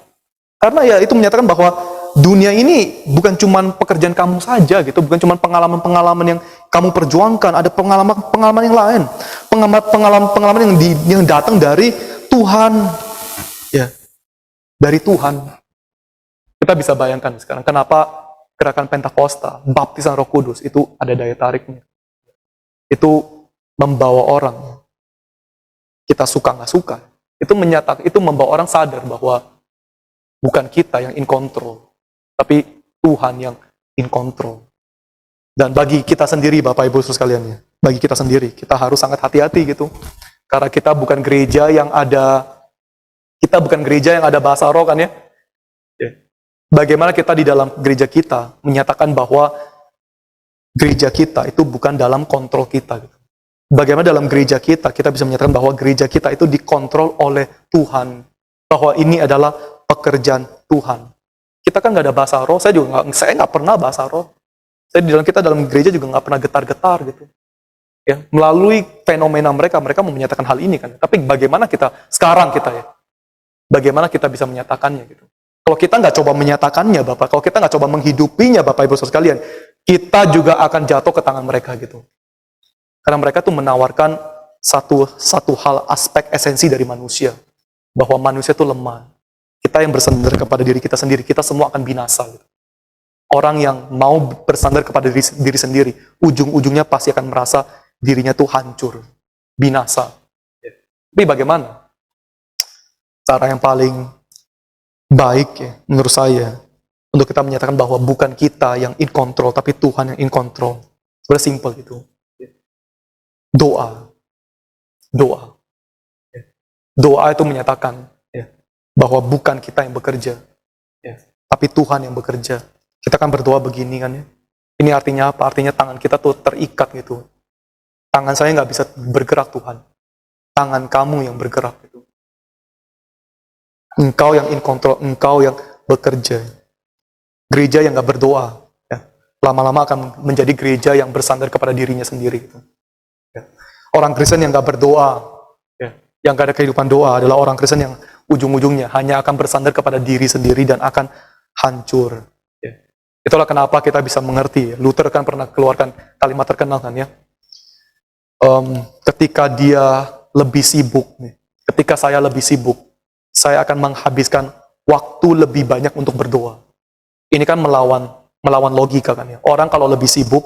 Karena ya itu menyatakan bahwa dunia ini bukan cuma pekerjaan kamu saja gitu, bukan cuma pengalaman-pengalaman yang kamu perjuangkan, ada pengalaman-pengalaman yang lain, pengalaman-pengalaman yang datang dari Tuhan, ya, dari Tuhan. Kita bisa bayangkan sekarang kenapa gerakan Pentakosta, baptisan Roh Kudus itu ada daya tariknya, itu membawa orang, kita suka nggak suka, itu membawa orang sadar bahwa bukan kita yang in control. Tapi Tuhan yang in control. Dan bagi kita sendiri, Bapak Ibu Saudara sekalian ya, bagi kita sendiri, kita harus sangat hati-hati gitu. Karena kita bukan gereja yang ada bahasa roh kan ya. Bagaimana kita di dalam gereja kita menyatakan bahwa gereja kita itu bukan dalam kontrol kita. Gitu. Bagaimana dalam gereja kita bisa menyatakan bahwa gereja kita itu dikontrol oleh Tuhan. bahwa ini adalah pekerjaan Tuhan. Kita kan nggak ada bahasa roh, saya nggak pernah bahasa roh. Saya kita dalam gereja juga nggak pernah getar-getar gitu. Ya, melalui fenomena mereka mau menyatakan hal ini kan. Tapi bagaimana bagaimana kita bisa menyatakannya gitu. Kalau kita nggak coba menyatakannya Bapak, kalau kita nggak coba menghidupinya Bapak Ibu Saudara sekalian, kita juga akan jatuh ke tangan mereka gitu. Karena mereka tuh menawarkan satu hal aspek esensi dari manusia, bahwa manusia itu lemah. Kita yang bersandar kepada diri kita sendiri, kita semua akan binasa gitu. Orang yang mau bersandar kepada diri sendiri, ujung-ujungnya pasti akan merasa dirinya tuh hancur, binasa. Tapi bagaimana? Cara yang paling baik ya, menurut saya, untuk kita menyatakan bahwa bukan kita yang in control, tapi Tuhan yang in control. Sebenarnya simple gitu. Doa. Doa itu menyatakan bahwa bukan kita yang bekerja, tapi Tuhan yang bekerja. Kita kan berdoa begini kan ya. Ini artinya apa? Artinya tangan kita tuh terikat gitu. Tangan saya nggak bisa bergerak Tuhan. Tangan kamu yang bergerak gitu. Engkau yang in control, engkau yang bekerja. Gereja yang nggak berdoa, lama-lama akan menjadi gereja yang bersandar kepada dirinya sendiri gitu. Orang Kristen yang nggak berdoa, yang nggak ada kehidupan doa adalah orang Kristen yang ujung-ujungnya hanya akan bersandar kepada diri sendiri dan akan hancur. Itulah kenapa kita bisa mengerti. Luther kan pernah keluarkan kalimat terkenal kan ya. Ketika dia lebih sibuk, ketika saya lebih sibuk, saya akan menghabiskan waktu lebih banyak untuk berdoa. Ini kan melawan logika kan ya. Orang kalau lebih sibuk,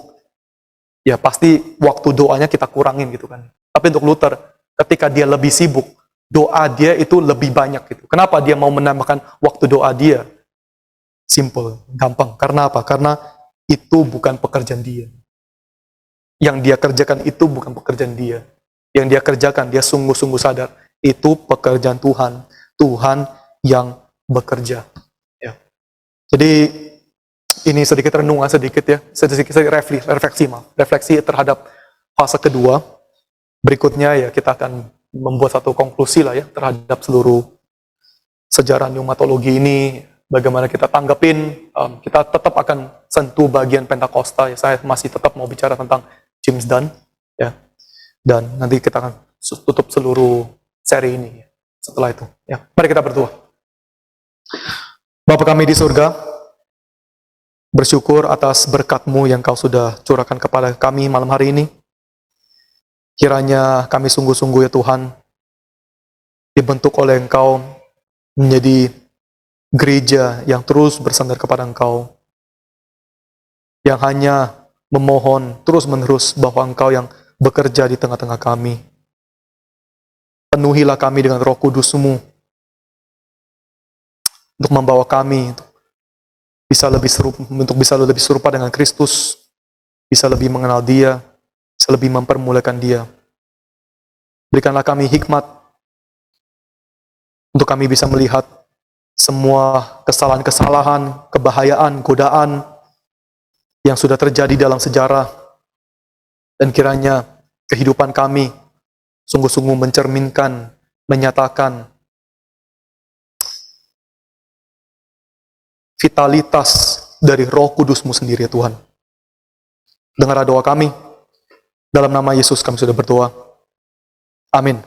ya pasti waktu doanya kita kurangin gitu kan. Tapi untuk Luther, ketika dia lebih sibuk, doa dia itu lebih banyak gitu. Kenapa dia mau menambahkan waktu doa dia? Simple, gampang. Karena apa? Karena itu bukan pekerjaan dia. Yang dia kerjakan itu bukan pekerjaan dia. Yang dia kerjakan, dia sungguh-sungguh sadar. Itu pekerjaan Tuhan. Tuhan yang bekerja. Ya. Jadi, ini sedikit renungan, sedikit refleksi terhadap fase kedua. Berikutnya ya kita akan membuat satu konklusi lah ya terhadap seluruh sejarah pneumatologi ini. Bagaimana kita tanggapin, kita tetap akan sentuh bagian Pentakosta. Ya, saya masih tetap mau bicara tentang James Dunn, ya. Dan nanti kita akan tutup seluruh seri ini ya, setelah itu. Ya, mari kita berdoa. Bapa kami di surga, bersyukur atas berkat-Mu yang Kau sudah curahkan kepada kami malam hari ini. Kiranya kami sungguh-sungguh ya Tuhan, dibentuk oleh Engkau menjadi gereja yang terus bersandar kepada Engkau, yang hanya memohon terus-menerus bahwa Engkau yang bekerja di tengah-tengah kami. Penuhilah kami dengan Roh Kudus-Mu untuk membawa kami untuk bisa lebih serupa dengan Kristus, bisa lebih mengenal Dia, bisa lebih mempermuliakan Dia. Berikanlah kami hikmat untuk kami bisa melihat semua kesalahan-kesalahan, kebahayaan, godaan yang sudah terjadi dalam sejarah, dan kiranya kehidupan kami sungguh-sungguh mencerminkan, menyatakan vitalitas dari Roh Kudus-Mu sendiri ya Tuhan. Dengar doa kami, dalam nama Yesus kami sudah berdoa. Amin.